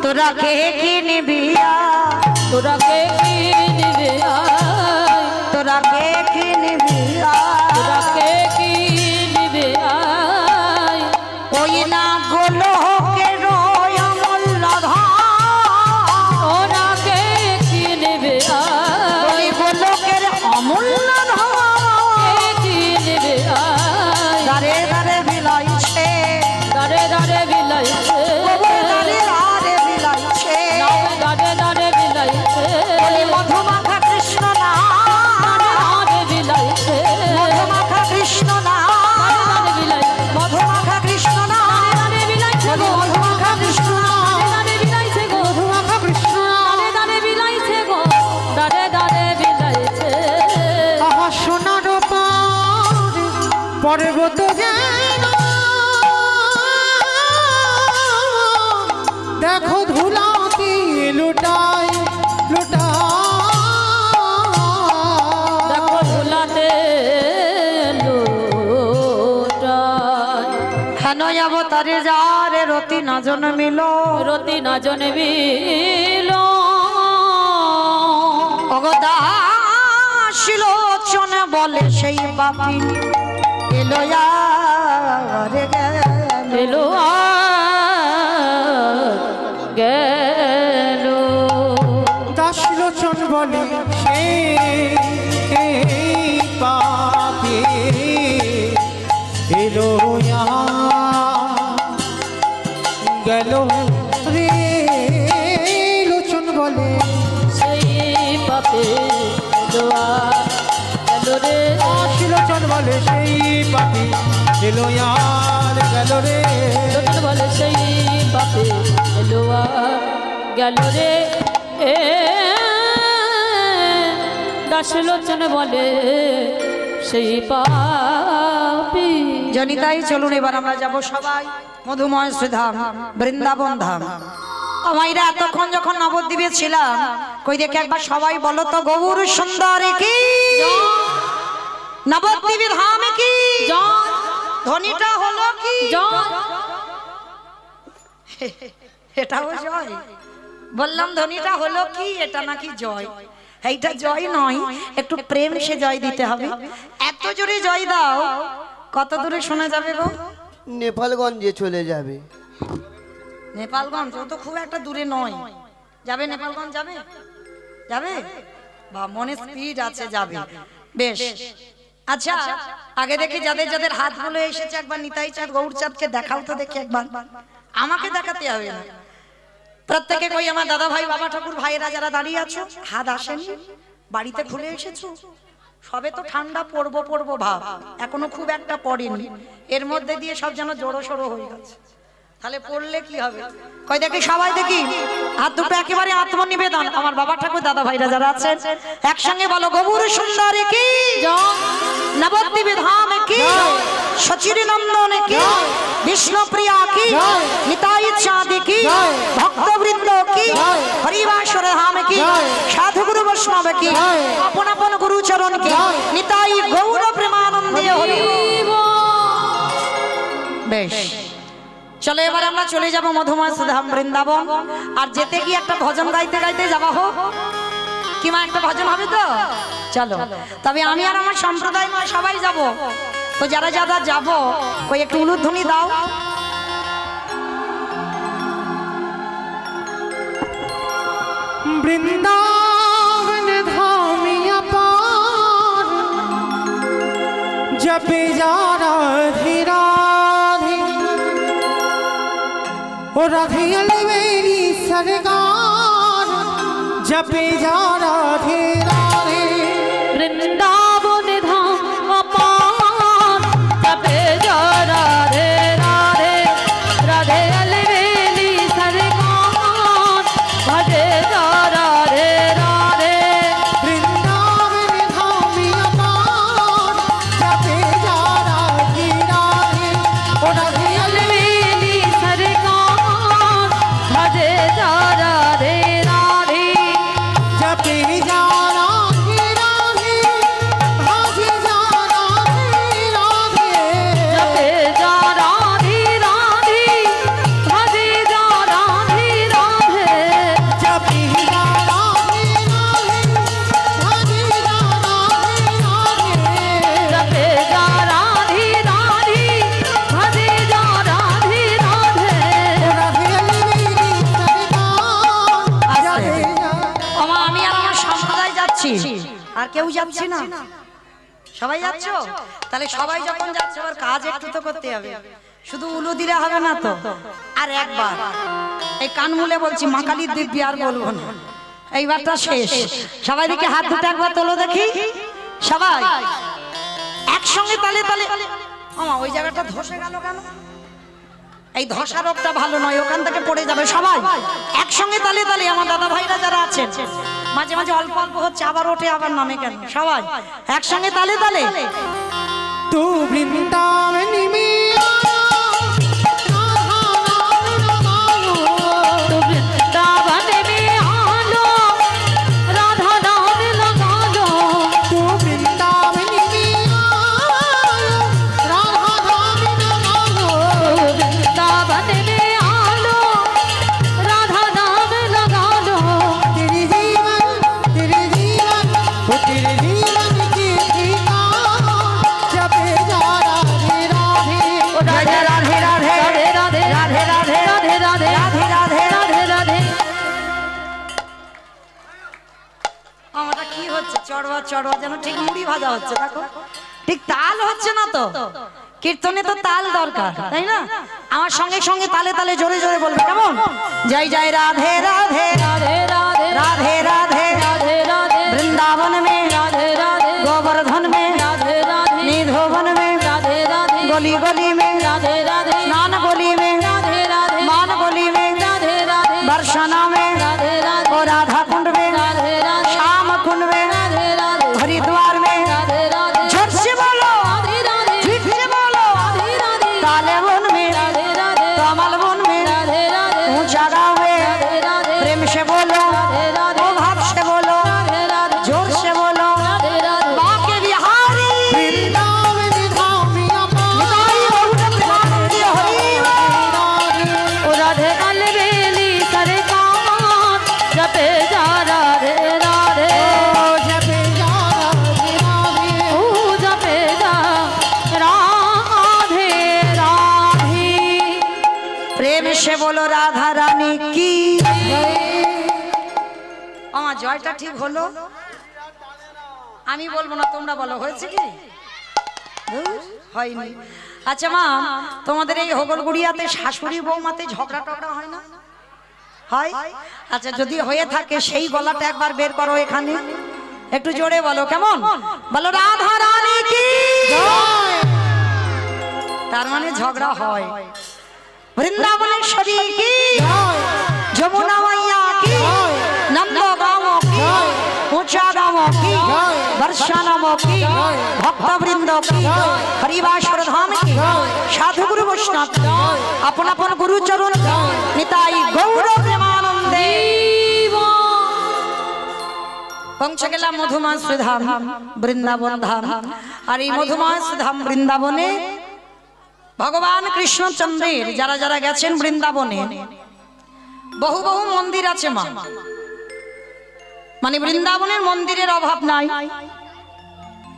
তোরা কে কি নিবি তোরা কে কি নিবে আয় তোরা কে কি নিবি তোরা কে কি নিবে আয় ওই না গোলকের অমূল্য ধন ওরা কে কি নেবে ওই আয় গোলকের অমূল্য ধন কে কি নেবে আয় দারে দারে বিলাইছে দারে দারে বিলাইছে দারে দারে বিলাইছে নাও দারে দারে বিলাইছে বলি মধুমাখা কৃষ্ণ না দারে বিলাইছে মধুমাখা কৃষ্ণ না দারে বিলাইছে মধুমাখা কৃষ্ণ না দারে বিলাইছে বলি মধুমাখা কৃষ্ণ না দারে বিলাইছে গো মধুমাখা কৃষ্ণ দারে বিলাইছে গো দারে দারে বিলাইছে আহা সোনার পারে পর্বত যেন দেখো ধুলাতে লুটাই দেখো ভুলাতে লুটায় হেন অবতারে যারে রতি না জন্মিল রতি না জনবিল অগদাশিলোচন বলে সেই বাপি এলো রে এলো গেল দাসলোচন বলে সেই পাপি এলো গেল রে লোচন বলে সেই পাপে লোয়া গেল রে দাসলোচন বলে সেই পাপি এলো গেল রে লোচন বলে সেই পাপে লোয়া গেল রে এ দাস লোচন বলে সেই পাপি জনিতাই চলুন এবার আমরা যাব সবাই মধুময় শ্রীধাম বৃন্দাবন ধাম আমাইরা এতক্ষণ যখন নবদ্বীপে ছিলাম কই দেখে একবার সবাই বলো তো গৌর সুন্দর কি নবদ্বীপে ধামে কি জয় ধ্বনিটা হলো কি জয় এটাও জয় বললাম ধ্বনিটা হলো কি এটা নাকি জয় এইটা জয় নয় একটু প্রেম সে জয় দিতে হবে এত জোরে জয় দাও কত দূরে শোনা যাবে গো নেপালগঞ্জে চলে যাবে। নেপালগঞ্জ ও তো খুব একটা দূরে নয় যাবে নেপালগঞ্জ যাবে যাবে বা মনে স্পিড আছে যাবে বেশ আচ্ছা আগে দেখি যাদের যাদের হাতগুলো এসেছে একবার নিতাই চাঁদ গৌর চাঁদকে দেখাও তো দেখি একবার আমাকে দেখাতে হবে না প্রত্যেকে কই আমার দাদা ভাই বাবা ঠাকুর ভাইয়েরা যারা দাঁড়িয়ে আছো হাত আসেনি বাড়িতে খুলে এসেছো সবে তো ঠান্ডা পড়বো ভাব এখনো খুব একটা পড়েনি এর মধ্যে দিয়ে সব যেন জড়ো সড়ো হয়ে গেছে তাহলে পড়লে কি হবে কই দেখি সবাই দেখি হাত দুটো একেবারে আত্মনিবেদন আমার বাবা ঠাকুর দাদা ভাইরা যারা আছেন একসঙ্গে বলো গৌর সুন্দরী কি নবদ্বীপে ধাম কি সচির নন্দন কি বিষ্ণুপ্রিয়া কি নিতাই চাঁদ কি ভক্তবৃন্দ কি হরিবাসর ধাম কি সাধু গুরু বৈষ্ণব কি আপন আপন গুরু চরণ কি নিতাই গৌর প্রেমানন্দে হরি বেশ চলো এবার আমরা চলে যাব মধুময় ধাম বৃন্দাবন আর যেতে গিয়ে একটা ভজন গাইতে গাইতে যাওয়া হোক কি মা একটা ভজন হবে তো চলো তবে আমি আর আমার সম্প্রদায় নয় সবাই যাব তো যারা যারা যাব কই একটু উলুধ্বনি দাও বৃন্দাবন ধামিয়া পার জপে যা রাধে রাধে ও রাধে মেরি सरकार जपे जा राधे राधे वृंदावन धाम अपार जपे जा राधे राधे राधे अलवेली सरकार भजे जा राधे राधे वृंदावन কেউ যাচ্ছে না? সবাই যাচ্ছ? তাহলে সবাই যখন যাচ্ছে আবার কাজ একটু তো করতে হবে, শুধু উলু দিলে হবে না তো। আর একবার এই কান মুলে বলছি, মা কালীর দিব্যি আর বলবো না, এইবারটা শেষ। সবাই দিকে হাত দুটো একবার তোলো দেখি, সবাই একসঙ্গে তালে তালে। আমা ওই জায়গাটা ধসে গেল কেন? এই ধসা রোগটা ভালো নয়, ওখান থেকে পড়ে যাবে। সবাই একসঙ্গে তালে তালে। আমার দাদা ভাইরা যারা আছেন, মাঝে মাঝে অল্প অল্প হচ্ছে, আবার ওঠে আবার নামে কেন? সবাই একসঙ্গে তালে তালে। तू वृंदावन में तो वृंदावन में आलो, राधा नाम लगा लो। तू वृंदावन में राधा नाम लगा लो। वृंदावन में आलो, राधा नाम लगा लो। तेरे जीवन वो तेरे जीवन की गीता जपे जा राधे राधे। राधे राधे राधे राधे राधे राधे राधे राधे राधे राधे राधे। राधे राधे। আমাটা কি হচ্ছে? চড়বা চড়বা যেন ঠিক মুড়ি ভাজা হচ্ছে, দেখো ঠিক তাল হচ্ছে না তো। কীর্তনে তো তাল দরকার, তাই না? আমার সঙ্গে সঙ্গে তালে তালে জোরে জোরে বলবে, কেমন? জয় জয় রাধে রাধে राधे राधे राधे राधे राधे राधे वृंदावन में राधे राधे गोवर्धन में राधे राधे निधोवन में राधे राधे गली गली में राधे राधे स्नान गली में राधे राधे मान गली में राधे राधे बरसाना में राधे राधे और राधा कुंड में राधे राधे श्याम कुंड में राधे राधे हरिद्वार में राधे राधे झट से बोलो राधे राधे ठीक से बोलो राधे राधे काले वन में राधे राधे कमल वन में राधे राधे ऊंचा गाँव में राधे राधे प्रेम से बोलो राधे राधे ओ भाव से बोलो राधे राधे जोर से बोलो राधे राधे बाके बिहारी वृंदावन धाम निताई बहुत प्रेमानंद हरि ओ राधे अलबेली सरकार जपे जा राधे राधे जपे जा राधे राधे। ओ जपे जा राधे राधे। प्रेम से बोलो राधा रानी की আমার জয়টা ঠিক হলো? আমি বলবো না, তোমরা বলো। হয়েছে কি? হয়নি। আচ্ছা মা, তোমাদের এই হগলগুড়িয়াতে শাশুড়ি বৌমাতে ঝগড়া টগড়া হয় না? হয়? আচ্ছা যদি হয়ে থাকে সেই গলাটা একবার বের করো এখানে, একটু জোরে বলো, কেমন? বলো রাধা রানী কি। তার মানে ঝগড়া হয়। বৃন্দাবনেশ্বরী কি, যমুনা মাইয়া কি, নন্দগাঁও কি, ऊंचा गाँव की, बरसाना की, भक्तवृंद की, हरिवासर धाम की, साधु गुरु वैष्णव की, अपन अपन गुरु चरण निताई गौर प्रेमानंदे। পৌঁছে গেলাম মধুমাস ধাম, বৃন্দাবন ধাম। আর এই মধুমাস ধাম বৃন্দাবনে ভগবান কৃষ্ণচন্দ্রের যারা যারা গেছেন বৃন্দাবনে, বহু বহু মন্দির আছে মা। মানে বৃন্দাবনের মন্দিরের অভাব নাই,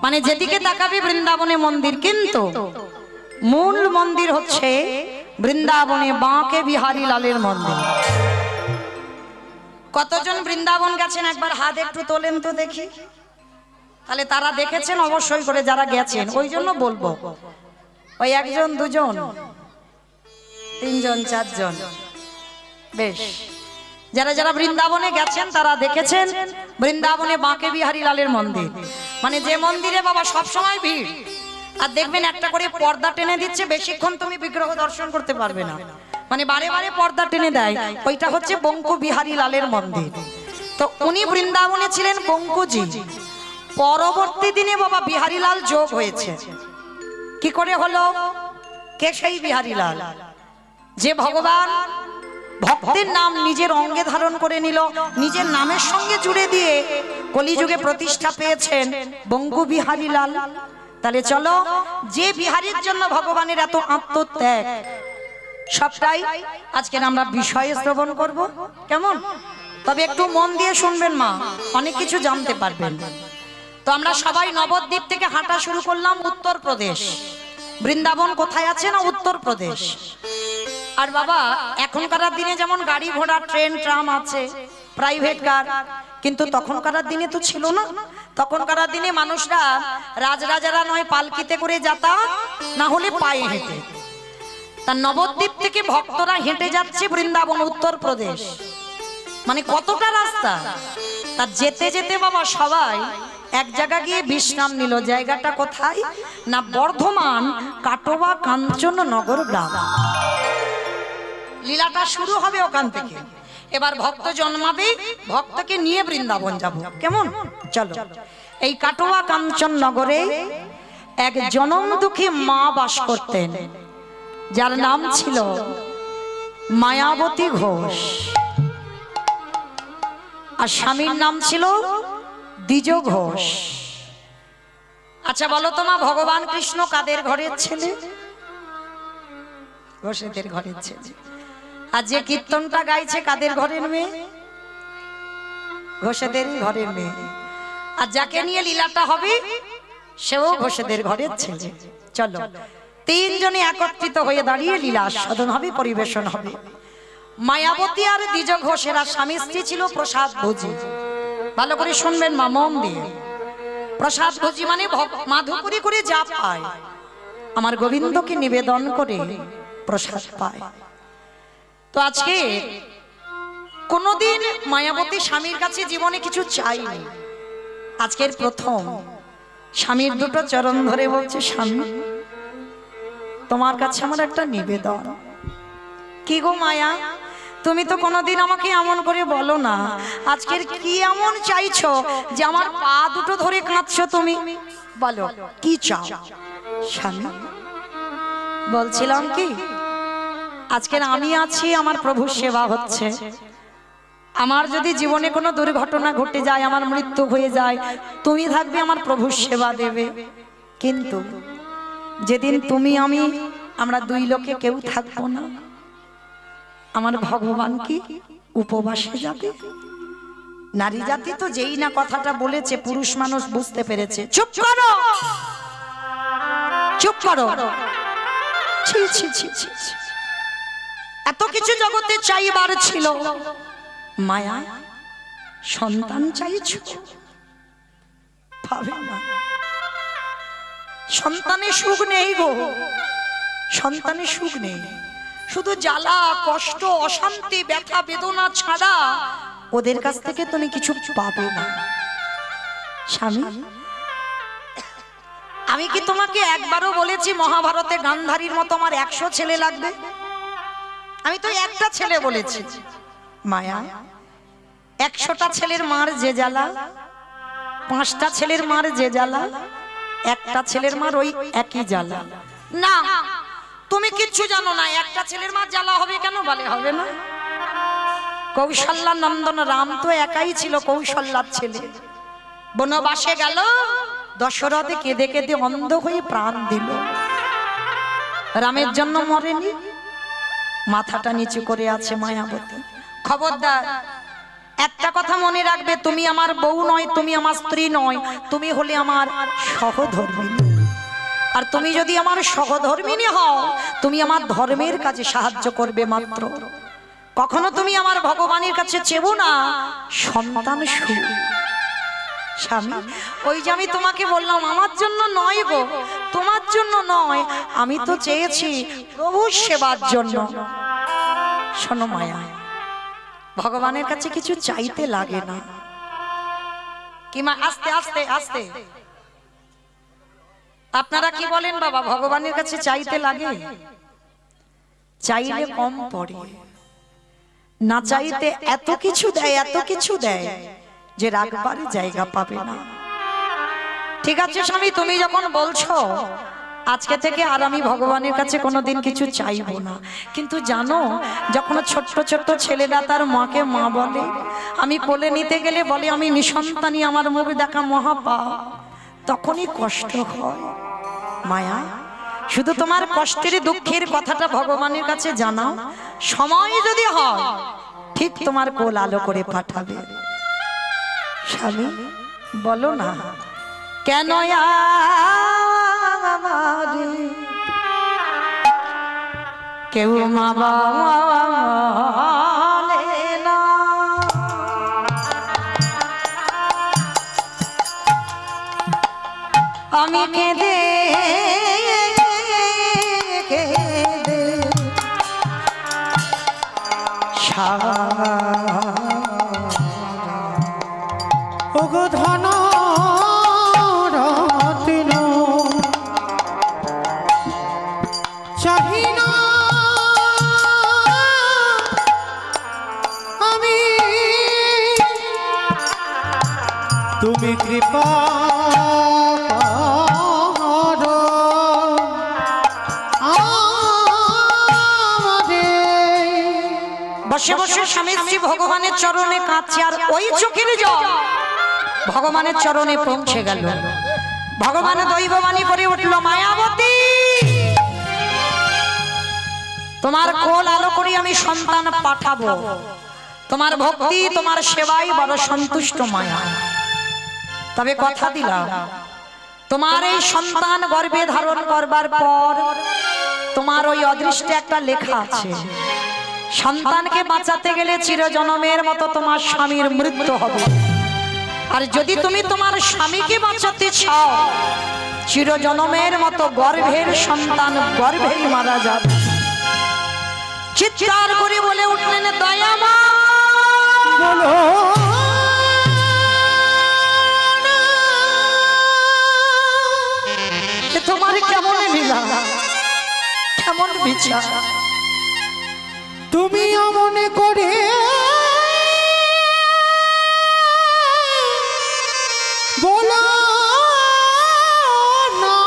মানে যেদিকে তাকাবে বৃন্দাবনে মন্দির। কিন্তু মূল মন্দির হচ্ছে বৃন্দাবনে বাঁকে বিহারী লালের মন্দির। কতজন বৃন্দাবন গেছেন একবার হাত একটু তোলেন তো দেখি। তাহলে তারা দেখেছেন অবশ্যই করে, যারা গেছেন। ওই জন্য বলবো, ওই একজন দুজন তিনজন চারজন, বেশ যারা যারা বৃন্দাবনে গেছেন তারা দেখেছেন বৃন্দাবনে বাঁকে বিহারী লালের মন্দির। মানে যে মন্দিরে বাবা সব সময় ভিড়, আর দেখবেন একটা করে পর্দা টেনে দিচ্ছে, বেশিক্ষণ তুমি বিগ্রহ দর্শন করতে পারবে না, মানে বারে বারে পর্দা টেনে দেয়। ওইটা হচ্ছে বঙ্কু বিহারী লালের মন্দির। তো উনি বৃন্দাবনে ছিলেন বঙ্কুজি। পরবর্তী দিনে বাবা বিহারী লাল যোগ হয়েছে। কি করে হলো? কে সেই বিহারী লাল? যে ভগবান ভক্তের নাম নিজের অঙ্গে ধারণ করে নিল, নিজের নামের সঙ্গে জুড়ে দিয়ে কলিযুগে প্রতিষ্ঠা পেয়েছেন বঙ্কু বিহারী লাল। তাহলে চলো, যে বিহারীর জন্য ভগবানের এত আত্মত্যাগ, সবটাই আজকে আমরা বিষয়ে শ্রবণ করব, কেমন? তবে একটু মন দিয়ে শুনবেন মা, অনেক কিছু জানতে পারবেন। তো আমরা সবাই নবদ্বীপ থেকে হাঁটা শুরু করলাম উত্তরপ্রদেশ। বৃন্দাবন কোথায় আছে না? উত্তরপ্রদেশ। আর বাবা এখনকার দিনে যেমন গাড়ি ঘোড়া ট্রেন ট্রাম আছে, প্রাইভেট কার, কিন্তু তখনকার দিনে তো ছিল না। তখনকার দিনে মানুষরা রাজরাজারা নয় পালকিতে করে যাতায়াত, না হলে পায়ে হেঁটে। তা নবদ্বীপ থেকে ভক্তরা হেঁটে যাচ্ছে বৃন্দাবন উত্তরপ্রদেশ, মানে কতটা রাস্তা। তা যেতে যেতে বাবা সবাই এক জায়গা গিয়ে বিশ্রাম নিল। জায়গাটা কোথায়? না বর্ধমান কাটোয়া কাঞ্চননগর গ্রাম। লীলাটা শুরু হবে ওখান থেকে। এবার ভক্ত জন্মাবে, ভক্তকে নিয়ে বৃন্দাবন যাব, কেমন? চলো। এই কাটোয়া কাঞ্চননগরে এক জনম দুঃখী মা বাস করতেন, যার নাম ছিল মায়াবতী ঘোষ, আর স্বামীর নাম ছিল দ্বিজ ঘোষ। আচ্ছা বলো তো মা, ভগবান কৃষ্ণ কাদের ঘরের ছেলে? ঘোষেদের ঘরের ছেলে। আর যে কীর্তনটা গাইছে কাদের ঘরের মেয়ে? ঘোষেদেরই ঘরের মেয়ে। আর যাকে নিয়ে লীলাটা হবে সেও ঘোষেদের ঘরের ছেলে। চলো, তিনজনে একত্রিত হয়ে দাঁড়িয়ে লীলা আস্বাদন হবে, পরিবেশন হবে। মায়াবতী আর দ্বিজ ঘোষেরা স্বামী স্ত্রী ছিল প্রসাদ ভোজি। ভালো করে শুনবেন মা, মন দিয়ে। প্রসাদ ভোজি মানে মাধুপুরি করে যা পায় আমার গোবিন্দকে নিবেদন করে প্রসাদ পায়। তো আজকে কোনদিন মায়াবতী স্বামীর কাছে জীবনে কিছু চাইনি, আজকের প্রথম স্বামীর দুটো চরণ ধরে বলছে, স্বামী তোমার কাছে আমার একটা নিবেদন। কি গো মায়া, তুমি তো কোনোদিন আমাকে এমন করে বলো না, আজকের কি এমন চাইছো যে আমার পা দুটো ধরে কাঁদছো তুমি? বলো কি চাও? স্বামী বলছিলাম কি, আজকের আমি আছি, আমার প্রভুর সেবা হচ্ছে। আমার যদি জীবনে কোনো দুর্ঘটনা ঘটে যায়, আমার মৃত্যু হয়ে যায়, তুমি থাকবে আমার প্রভুর সেবা দেবে। কিন্তু যেদিন তুমি আমরা দুই লোকে কেউ থাকবো না, আমার ভগবান কি উপবাসে যাবে? নারী জাতি তো যেই না কথাটা বলেছে পুরুষ মানুষ বুঝতে পেরেছে। চুপ করো, চুপ করো। ছি ছি ছি ছি ছি। এত কিছু জগতে চাইবার ছিল, মায়া সন্তান চাইছো? পাবে না। সন্তানে সুখ নেই গো, সন্তানে সুখ নেই। শুধু জ্বালা কষ্ট অশান্তি ব্যথা বেদনা ছাড়া ওদের কাছ থেকে তুমি কিছু পাবে না। স্বামী আমি কি তোমাকে একবারও বলেছি মহাভারতে গান্ধারীর মতো আমার 100 ছেলে লাগবে? আমি তো একটা ছেলে বলেছি। মায়া 100টা ছেলের মার যে জ্বালা, 5টা ছেলের মার যে জ্বালা, একটা ছেলের মার ওই একই জ্বালা। না তুমি কিচ্ছু জানো না, একটা ছেলের মার জ্বালা হবে কেন? বলে হবে না। কৌশল্যা নন্দন রাম তো একাই ছিল, কৌশল্যার ছেলে। বনবাসে গেল, দশরথ কেঁদে কেঁদে অন্ধ হয়ে প্রাণ দিল। রামের জন্য মরেনি, মাথাটা নিচু করে আছে মায়াবতী। খবরদার, একটা কথা মনে রাখবে, তুমি আমার বউ নয়, তুমি আমার স্ত্রী নয়, তুমি হলে আমার সহধর্মিনী। আর তুমি যদি আমার সহধর্মিনী হও, তুমি আমার ধর্মের কাজে সাহায্য করবে মাত্র। কখনো তুমি আমার ভগবানের কাছে চেবো না সন্তান সুখ। স্বামী ওই যে আমি তোমাকে বললাম, আমার জন্য নয় গো, তোমার জন্য নয়, আমি তো চেয়েছি প্রভুর সেবার জন্য। শোনো মায়া, ভগবানের কাছে কিছু চাইতে লাগে না। কি মা, আস্তে আস্তে আস্তে। আপনারা কি বলেন বাবা, ভগবানের কাছে চাইতে লাগে? চাইলে কম পড়ে, না চাইতে এত কিছু দেয়, এত কিছু দেয় যে রাখবার জায়গা পাবে না। ঠিক আছে স্বামী, তুমি যখন বলছো আজকে থেকে আর আমি ভগবানের কাছে কোনোদিন কিছু চাইবো না। কিন্তু জানো, যখন ছোট্ট ছোট্ট ছেলেরা তার মাকে মা বলে, আমি কোলে নিতে গেলে বলে আমি নিঃসন্তানী, আমার মুখ দেখা মহাপাপ, তখনই কষ্ট হয়। মায়া শুধু তোমার কষ্টের দুঃখের কথাটা ভগবানের কাছে জানাও, সময় যদি হয় ঠিক তোমার কোল আলো করে পাঠাবে। স্বামী বলো না কেন আমারে কেউ মা বলে না? আমি কেঁদে কেঁদে ওগো ধন রত্ন চাহিনা আমি তুমি কৃপা করো আমাদের। বসে বসে স্বামী শ্রী ভগবানের চরণে কাঁদছে আর ওই চোখের জল ভগবানের চরণে পৌঁছে গেল। ভগবান দৈববাণী করে উঠল, মায়াবতী তোমার কোল আলো করে আমি সন্তান পাঠাবো। তোমার ভক্তি তোমার সেবাই বড় সন্তুষ্ট মায়া। তবে কথা দিলাম, তোমার এই সন্তান গর্ভে ধারণ করবার পর তোমার ওই অদৃষ্টে একটা লেখা আছে, সন্তানকে বাঁচাতে গেলে চিরজনমের মতো তোমার স্বামীর মৃত্যু হবে। আর যদি তুমি তোমার স্বামীকে বাঁচাতে চাও, চিরজনমের মতো গর্ভের সন্তান গর্ভেই মারা যাবে। চিৎকার করে বলে উঠলেন, দয়ামা বলো তোমার কেমন লীলা, কেমন বিচার। তুমি মনে করে বলো না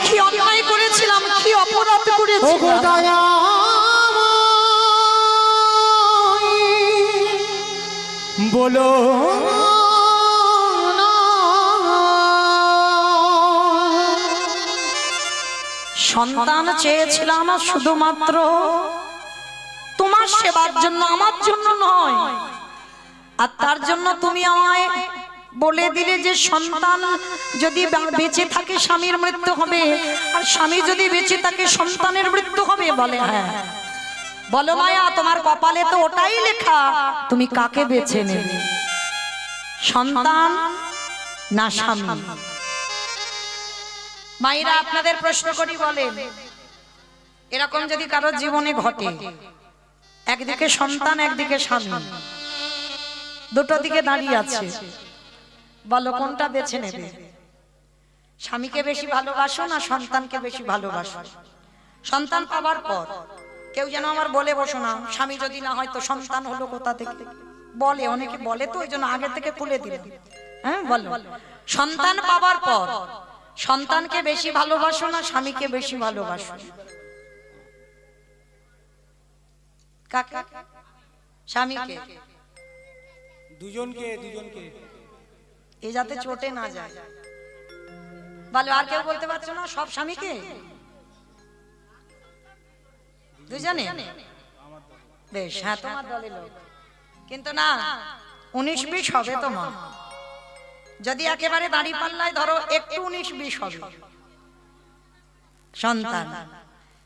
কি অন্যায় করেছিলাম, কি অপরাধ ওগো করেছিলাম। দয়াময় বলো না। সন্তান চেয়েছিলাম শুধুমাত্র তোমার সেবার জন্য, আমার জন্য নয়। আর তার জন্য তুমি আমায় বলে দিলে যে সন্তান যদি বেঁচে থাকে স্বামীর মৃত্যু হবে, আর স্বামী যদি বেঁচে থাকে সন্তানের মৃত্যু হবে। বলে হ্যাঁ। বলো মায়া, তোমার কপালে তো ওটাই লেখা, তুমি কাকে বেছে নেবে, সন্তান না স্বামী? মায়েরা আপনাদের প্রশ্ন করি, বলেন এরকম যদি কারোর জীবনে ঘটে, একদিকে সন্তান একদিকে স্বামী, দুটো দিকে দাঁড়িয়ে আছে, বলো কোনটা বেছে নেবে? স্বামীকে বেশি ভালোবাসো না সন্তানকে বেশি ভালোবাসো? সন্তান পাবার পর কেউ যেন আমার বলে বসো না, স্বামী যদি না হয় তো সন্তান হলো কোথা থেকে, বলে, অনেকে বলে, তো ওই জন্য আগে থেকে খুলে দিলাম। হ্যাঁ বলো, সন্তান পাবার পর সন্তানকে বেশি ভালোবাসো না স্বামীকে বেশি ভালোবাসো? কাকে? স্বামীকে? দুজনকে এ যাতে চোটে না যায়। বলো, আর কেউ বলতে পারছো না? সব স্বামীকে? দুজনে? বেশ, হ্যাঁ তোমার দলের লোক। কিন্তু না, 19-20 হবে তোমার। যদি একেবারে দাঁড়ি পাল্লায় ধরো, একটু 19-20 হবে সন্তান।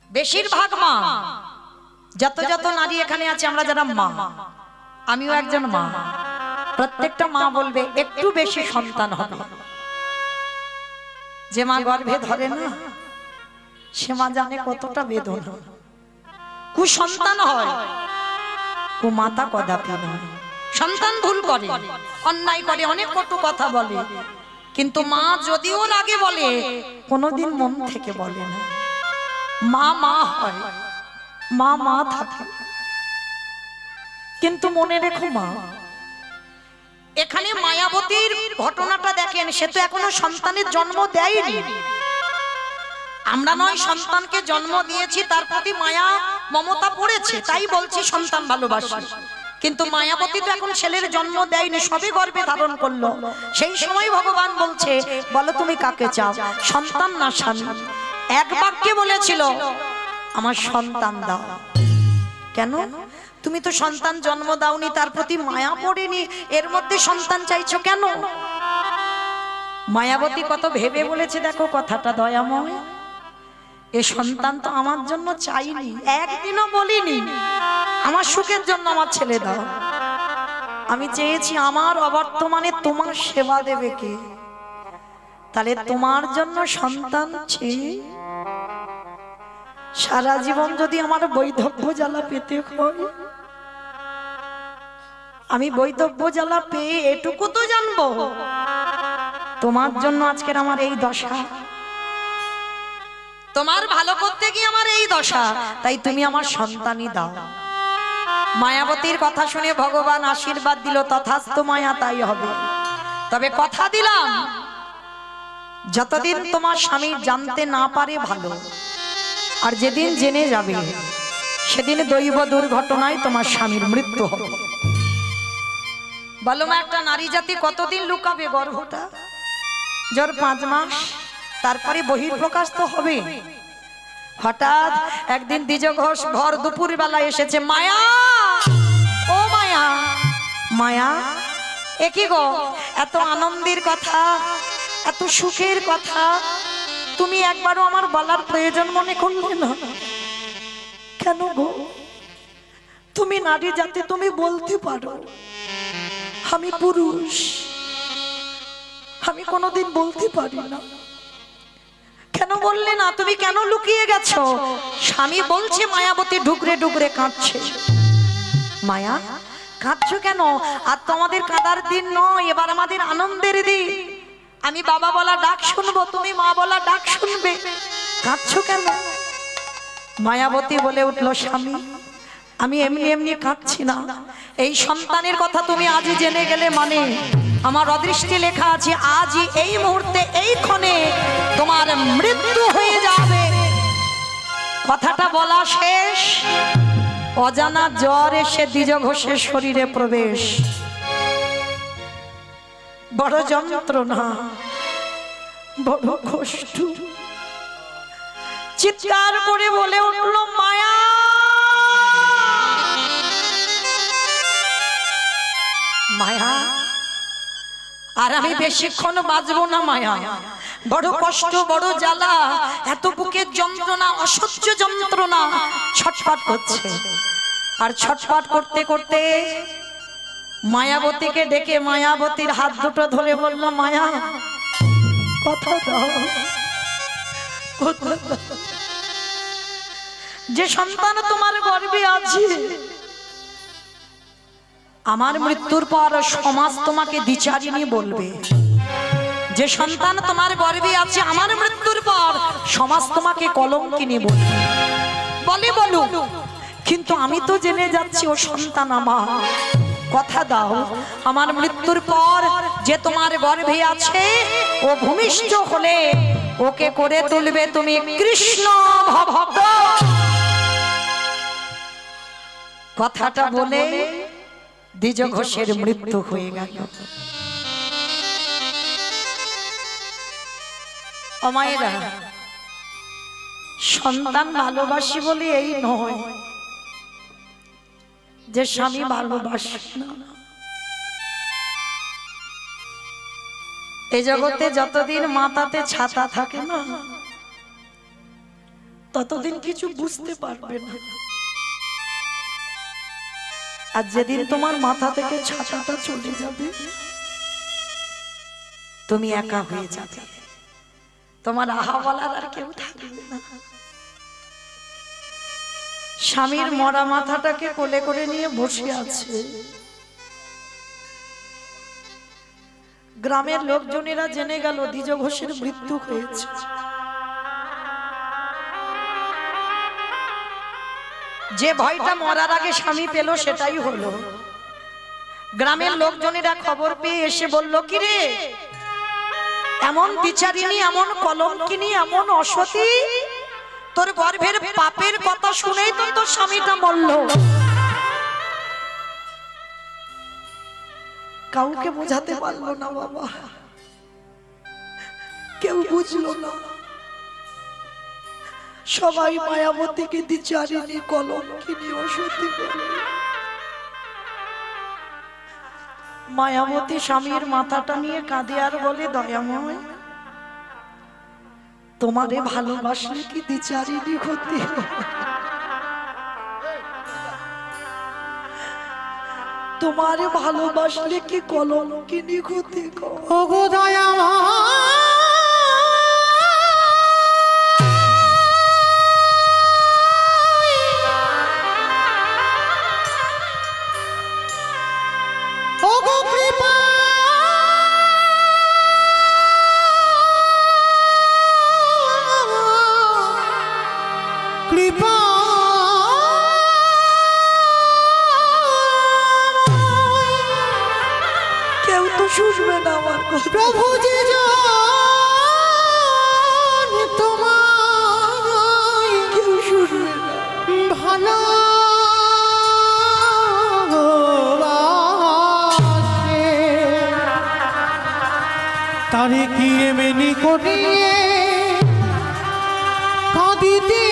বেশিরভাগ মা, যত যত নারী এখানে আছে, আমরা যারা মা, আমিও একজন মা, প্রত্যেকটা মা বলবে একটু বেশি সন্তান হবে। যে মা গর্ভে ধরে না, সে মা জানে কতটা বেদনা। কুসন্তান হয়, কুমাতা কদাপি নয়। সন্তান ভুল করে, অন্যায় করে, অনেক কটু কথা বলে, কিন্তু মা যদিও রাগে বলে, কোনোদিন মন থেকে বলে না। মা মা হয়, মা মা থাকে। কিন্তু মনে রেখো মা, এখানে মায়াবতীর ঘটনাটা দেখেন, সে তো এখনো সন্তানের জন্ম দেয়নি। আমরা নয় সন্তানকে জন্ম দিয়েছি, তার প্রতি মায়া মমতা পড়েছে, তাই বলছি সন্তান ভালোবাসি। কিন্তু মায়াবতী তো এখন ছেলের জন্ম দেয়নি, সবে গর্ভে ধারণ করলো। সেই সময় ভগবান বলছে, বলো তুমি কাকে চাও, সন্তান না স্বামী? এক বাক্যে বলেছিল, আমার সন্তান দাও। কেন? তুমি তো সন্তান জন্ম দাওনি, তার প্রতি মায়া পড়েনি, এর মধ্যে সন্তান চাইছো কেন? মায়াবতী কত ভেবে বলেছে দেখো কথাটা, দয়াময়, এ সন্তান তো আমার জন্য চাইনি, একদিনও বলিনি আমার সুখের জন্য আমার ছেলে দাও। আমি চেয়েছি আমার অবর্তমানে তোমার সেবা দেবে কে, তাহলে তোমার জন্য সন্তান চেয়ে সারা জীবন যদি আমার বৈধব্য জ্বালা পেতে হয়, আমি বৈধব্য জ্বালা পেয়ে এটুকু তো জানবো তোমার জন্য আজকের আমার এই দশা, তোমার ভালো করতে গিয়ে আমার এই দশা, তাই তুমি আমার সন্তানই দাও। মায়াবতীর কথা শুনে ভগবান আশীর্বাদ দিল, তথাস্তু মায়া, তাই হবে। তবে কথা দিলাম, যতদিন তোমার স্বামী জানতে না পারে ভালো, আর যেদিন জেনে যাবে সেদিন দৈব দুর্ঘটনায় তোমার স্বামীর মৃত্যু হবে। বলো মা, একটা নারী জাতি কতদিন লুকাবে গর্ভটা? জ্বর 5 মাস, তারপরে বহির্প্রকাশ তো হবে। হঠাৎ একদিন দ্বিজ ঘোষ ভর দুপুর বেলা এসেছে, মায়া, ও মায়া, মায়া, এ কি গো, এত আনন্দের কথা, এত সুখের কথা তুমি একবারও আমার বলার প্রয়োজন মনে করলে না? কেন গো? তুমি নারী জাতি, তুমি বলতে পারো আমি পুরুষ, আমি কোনোদিন বলতে পারি না। কেন বললে না? তুমি কেন লুকিয়ে গেছো? স্বামী বলছে, মায়াবতী ডুকরে ডুকরে কাঁদছে। মায়া, কাঁদছো কেন? আর তোমাদের কাঁদার দিন নয়, এবার আমাদের আনন্দের দিন। আমি বাবা বলা ডাক শুনবো, তুমি মা বলা ডাক শুনবে, কাঁদছো কেন? মায়াবতী বলে উঠলো, স্বামী, আমি এমনি এমনি কাঁদছি না। এই সন্তানের কথা তুমি আজ জেনে গেলে মানে আমার অদৃষ্টে লেখা আছে, আজই এই মুহূর্তে এই ক্ষণে তোমার মৃত্যু হয়ে যাবে। কথাটা বলা শেষ, অজানা জ্বর এসে দ্বিজ ঘোষের শরীরে প্রবেশ। বড় যন্ত্রণা, বড় কষ্ট। চিৎকার করে বলে উঠল, মায়া, মায়া, আর আমি বেশিক্ষণ বাঁচবো না মায়া। বড় কষ্ট, বড় জ্বালা, এত বুকের যন্ত্রণা, অসহ্য যন্ত্রণা, ছটফট করছে। আর ছটফট করতে করতে মায়াবতীকে ডেকে মায়াবতীর হাত দুটো ধরে বলল, মায়া, কথা দাও, কথা দাও। যে সন্তান তোমার গর্ভে আছে, আমার মৃত্যুর পর সমাজ তোমাকে দ্বিচারিণী বলবে। যে সন্তান তোমার গর্ভে আছে, আমার মৃত্যুর পর সমাজ তোমাকে কলঙ্কিনী বলবে। বলে বলুক, কিন্তু আমি তো জেনে যাচ্ছি ও সন্তান আমার। কথা দাও, আমার মৃত্যুর পর যে তোমার গর্ভে আছে, ও ভূমিষ্ঠ হলে ওকে করে তুলবে তুমি কৃষ্ণ ভক্ত। কথাটা বলে দ্বিজ ঘোষের মৃত্যু হয়ে গেল। অমায়েরা, সন্তান ভালোবাসি বলে এই নয় যে স্বামী ভালোবাসে না। এই জগতে যতদিন মাথাতে ছাতা থাকে না, ততদিন কিছু বুঝতে পারবে না। আর যেদিন তোমার মাথা থেকে ছাতাটা চলে যাবে, তুমি একা হয়ে যাবে, তোমার আহা বলার আর কেউ থাকবে না। স্বামীর মরা মাথাটাকে কোলে করে নিয়ে বসে আছে। গ্রামের লোকজনেরা জেনে গেল দ্বিজ ঘোষের মৃত্যু হয়েছে। যে ভয়টা মরার আগে স্বামী পেল, সেটাই হলো। গ্রামের লোকজনেরা খবর পেয়ে এসে বলল, কি রে, এমন বিচারিণী, এমন কলঙ্কিনী, এমন অসতী, তোর গর্ভের পাপের কথা শুনেই তো তোর স্বামীটা মরল। কাউকে বোঝাতে পারলো না বাবা, কেউ বুঝলো না। সবাই মায়াবতীকে দ্বিচারিণী, কলঙ্কিনী, অসতী বলে। মায়াবতী স্বামীর মাথাটা নিয়ে কাঁদে আর বলে, দয়াময়, তোমারে ভালোবাসলে কি দ্বিচারিণী হতে? তোমারে ভালোবাসলে কি কলঙ্কিনী হতে? ওগো দয়াময়, আরে কি এমনি করিয়ে কাঁদিতে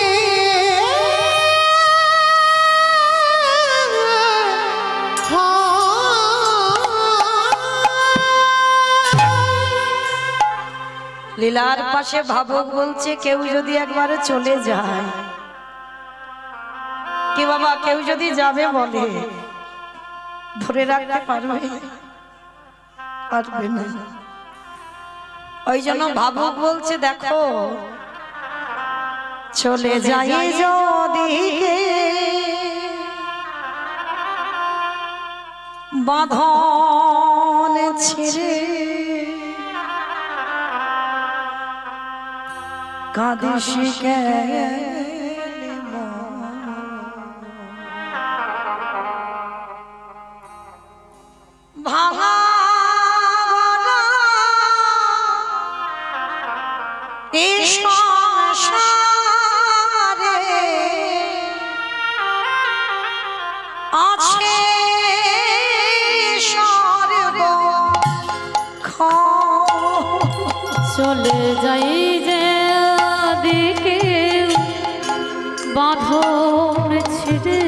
লীলার পাশে ভাবুক বলছে কেউ যদি একবারে চলে যায়, কি বাবা কেউ যদি যাবে বলে ধরে রাখতে পারবে? পারবে না। ওই জন্য ভাবুক বলছে দেখো চলে যাই যদি বাঁধন ছিঁড়ে কাঁদিস কেন ভাঙা এই সংসারে আছে স্বর্গ চলে যাই যে দিকে বাঁধন ছিঁড়ে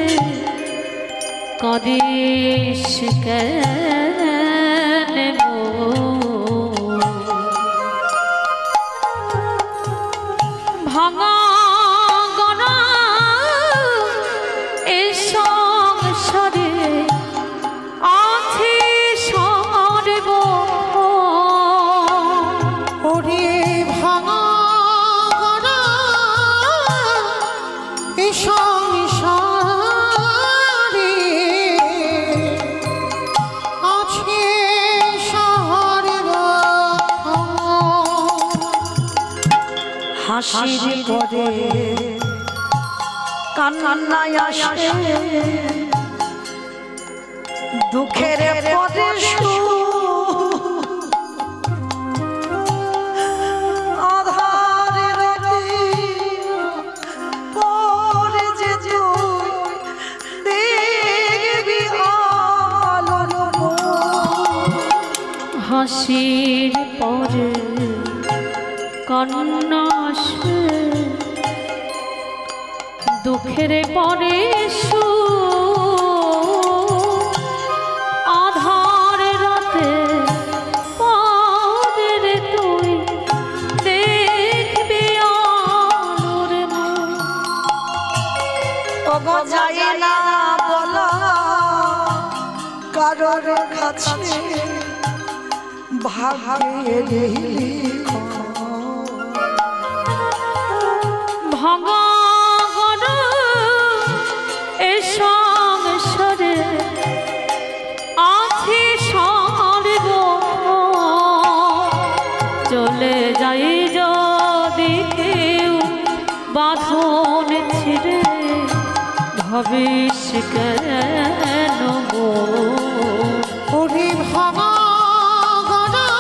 কাঁদিস কেন মন? ভাঙা গড়া এই সংসারে আছে স্বর্গ ওরে ভাঙা গড়া এই সংসারে আছে স্বর্গ। হাসির পরে কান্নায় আসে দুঃখের পরে আধার রাতে পরে যে তুই দেখবি আলোর হাসির পরে কান্না আসে দুঃখের পরে আধার রাতে পরে রে তুই দেখবি আলোর মুখ। ওগো যাই না বলা কারোর কাছে ভাগের ভাঙা গড়া এ সংসারে আছে স্বর্গ চলে যাই যদি কেউ বাঁধন ছিঁড়ে ভাবিস কেন মন? ওরে ভাঙা গড়া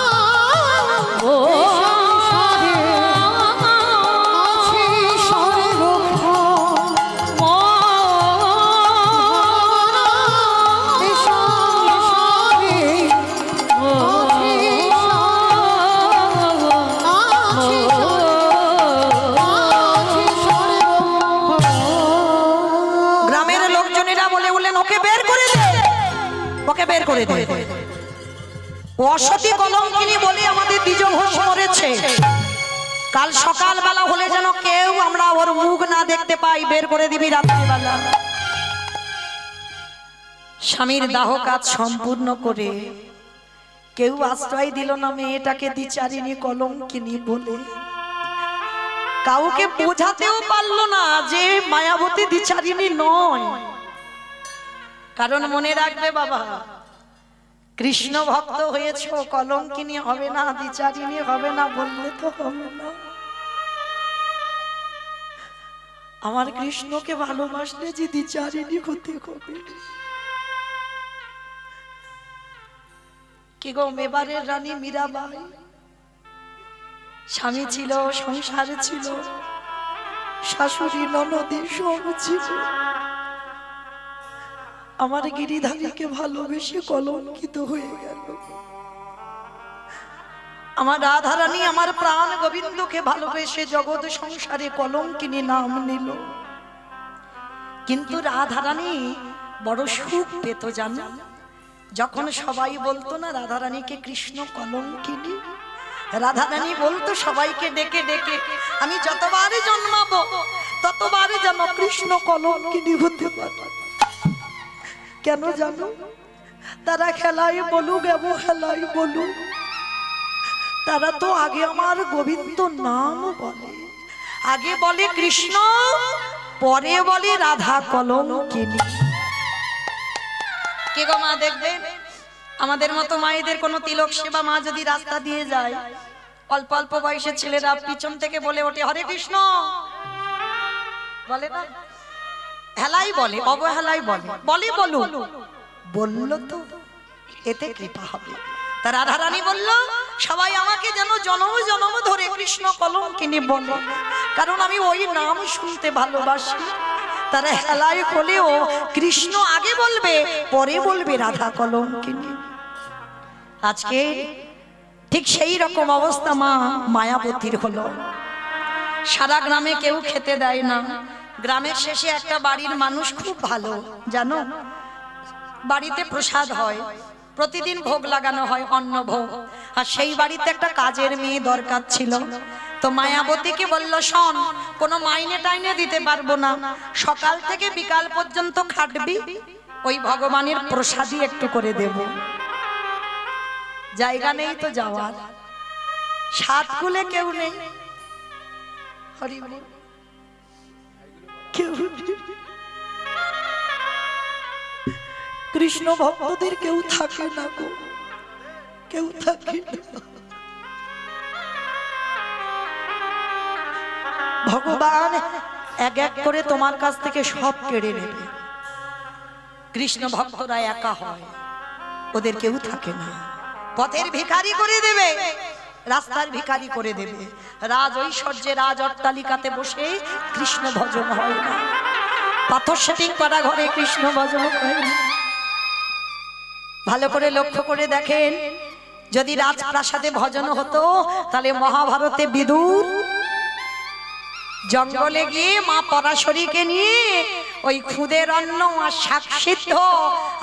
ও সংসারে আছে স্বর্গ। এই সংসারে গ্রামের লোকজনেরা বলে উঠলেন ওকে বের করে দে, ওকে বের করে দে। অসতী কলঙ্কিনী বলে আমাদের দ্বিজ ঘোষ মরেছে। কাল সকালবেলা হলে যেন কেউ আমরা ওর মুখ না দেখতে পাই, বের করে দিবি রাত্রিবেলা। স্বামীর দাহ কাজ সম্পূর্ণ করে কেউ আশ্রয় দিল না মেয়েটাকে দ্বিচারিণী কলঙ্কিনী বলে। কাউকে বোঝাতেও পারলো না যে মায়াবতী দ্বিচারিণী নয়। কারণ মনে রাখবে বাবা, কৃষ্ণ ভক্ত হয়েছ, কলঙ্কিনী হবে না, দ্বিচারিণী হবে না বললে তো হবে না। আমার কৃষ্ণকে ভালোবাসলে যে দ্বিচারিণী হতে হবে। কি গো, মেবারের রানী মীরাবাই স্বামী ছিল, সংসার ছিল, শাশুড়ি ননদী সব ছিল। আমার গিরিধারীকে ভালোবেসে কলঙ্কিত হয়ে গেল। আমার রাধারানী আমার প্রাণ গোবিন্দকে ভালোবেসে জগৎ সংসারে কলঙ্কিনী নাম নিল। কিন্তু রাধারানী বড় সুখ পেত জানো, যখন সবাই বলতো না রাধারানীকে কৃষ্ণ কলঙ্কিনী, রাধারানী বলতো সবাইকে ডেকে ডেকে, আমি যতবারই জন্মাবো ততবারই যেন কৃষ্ণ কলঙ্কিনী হতে পারে। কেন জানো? তারা খেলাই বলুক অবহেলাই বলুক, তারা তো আগে আমার গোবিন্দ নাম বলে, আগে বলে কৃষ্ণ, পরে বলে রাধা কলঙ্কিনী। কে গো মা, দেখবেন আমাদের মতো মায়েদের কোনো তিলক সেবা মা যদি রাস্তা দিয়ে যায়, অল্প অল্প বয়সের ছেলেরা পিছন থেকে বলে ওঠে হরে কৃষ্ণ, বলে না? হেলাই বলে, অবহেলাই বলে, বলে বলু, বললো তো এতে কৃপা হবে। তার রাধারানী বলল সবাই আমাকে যেন জনম জনম ধরে কৃষ্ণ কলঙ্কিনী বলে, কারণ আমি ওই নাম শুনতে ভালোবাসি। তারা হেলাই হলেও কৃষ্ণ আগে বলবে, পরে বলবে রাধা কলঙ্কিনী। আজকে ঠিক সেই রকম অবস্থা মা মায়াবতীর হলো। সারা গ্রামে কেউ খেতে দেয় না। গ্রামের শেষে একটা বাড়ির মানুষ খুব ভালো জানো, বাড়িতে প্রসাদ হয়, প্রতিদিন ভোগ লাগানো হয়, অন্ন ভোগ। আর সেই বাড়িতে একটা কাজের মেয়ে দরকার ছিল। তো মায়াবতীকে বলল শোন, কোনো মাইনে টাইনে দিতে পারবো না, সকাল থেকে বিকাল পর্যন্ত খাটবি, ওই ভগবানের প্রসাদই একটু করে দেব। জায়গা নেই তো যাওয়ার, সাত কুলে কেউ নেই, হরি বল, কেউ নেই। কৃষ্ণ ভক্তদের কেউ থাকে না গো, কেউ থাকে না। ভগবান এক এক করে তোমার কাছ থেকে সব কেড়ে নেবে। কৃষ্ণ ভক্তরা একা হয়, ওদের কেউ থাকে না। পথের ভিখারি করে দেবে, রাস্তার ভিখারি করে দেবে। রাজ ঐশ্বর্যে রাজ অট্টালিকাতে বসে কৃষ্ণ ভজন হয় না, পাথর সেটিং করা ঘরে কৃষ্ণ ভজন হয় না। ভালো করে লক্ষ্য করে দেখেন, যদি রাজপ্রাসাদে ভজন হতো তাহলে মহাভারতে বিদুর জঙ্গলে গিয়ে মা পরাশরীকে নিয়ে ওই খুদের অন্ন আর শাক সিদ্ধ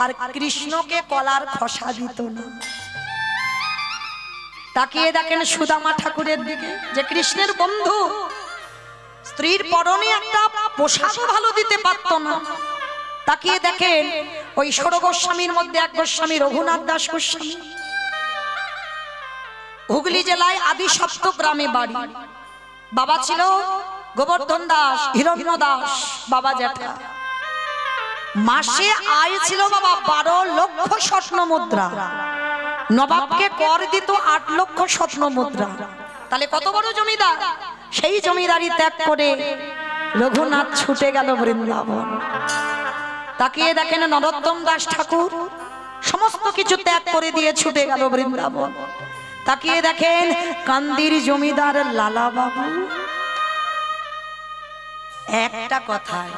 আর কৃষ্ণকে কলার খসা দিত না। তাকিয়ে দেখেন সুদামা ঠাকুরের দিকে, যে কৃষ্ণের বন্ধু, স্ত্রীর পরনে একটা পোশাক ভালো দিতে পারত না। তাকিয়ে দেখেন ওই ষোড় গোস্বামীর মধ্যে এক গোস্বামী রঘুনাথ দাস গোস্বামী, হুগলি জেলায় আদি সপ্ত গ্রামে বাড়ি। বাবা ছিল গোবর্ধন দাস, হিরণ্য দাস বাবা জ্যাঠা। মাসে আয় ছিল বাবা 12 লক্ষ স্বর্ণ মুদ্রা, নবাবকে কর দিত 8 লক্ষ স্বর্ণ মুদ্রা। তাহলে কত বড় জমিদার! সেই জমিদারি ত্যাগ করে রঘুনাথ ছুটে গেল বৃন্দাবন। তাকিয়ে দেখেন নরোত্তম দাস ঠাকুর সমস্ত কিছু ত্যাগ করে দিয়ে ছুটে গেল বৃন্দাবন। তাকিয়ে দেখেন কান্দির জমিদার লালা বাবু, একটা কথায়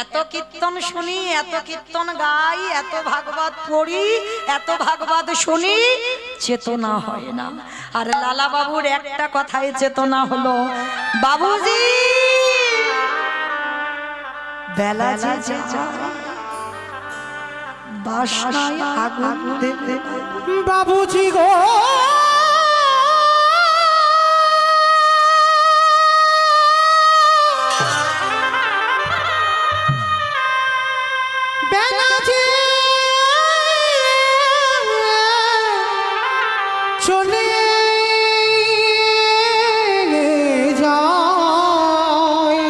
এত কীর্তন শুনি, এত কীর্তন গাই, এত ভাগবত পড়ি, এত ভাগবত শুনি, চেতনা হয় না। আর লালা বাবুর একটা কথায় চেতনা হলো, বাবুজি বেলা যে যায় বাসনায় আগুন দেবে। বাবুজি গো বেলা যে চলে যায়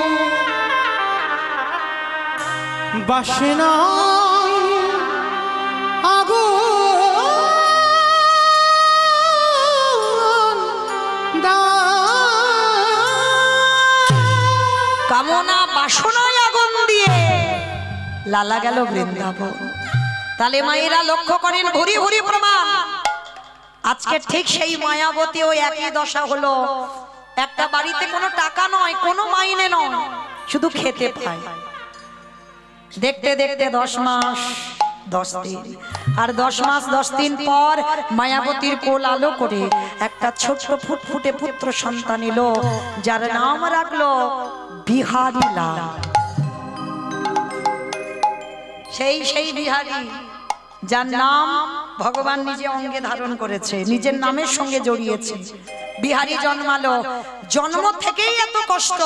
বাসনায় আগুন কামনা বাসনায় আগুন দিয়ে লালা গেল বৃন্দাবন। তাহলে মায়েরা লক্ষ্য করেন, ভুরি ভুরি প্রমাণ। আজকে ঠিক সেই মায়াবতী ওই একই দশা হলো। একটা বাড়িতে কোনো টাকা নয়, কোনো মাইনে নয়, শুধু খেতে পায়। দেখতে দেখতে 10 মাস 10 দিন। আর 10 মাস 10 দিন পর মায়াবতীর কোল আলো করে একটা ছোট্ট ফুটফুটে পুত্র সন্তান এলো, যার নাম রাখলো বিহারী লাল। সেই বিহারী, যার নাম ভগবান নিজে অঙ্গে ধারণ করেছে, নিজের নামের সঙ্গে জড়িয়েছে। বিহারী জন্মালো, জন্ম থেকেই এত কষ্ট।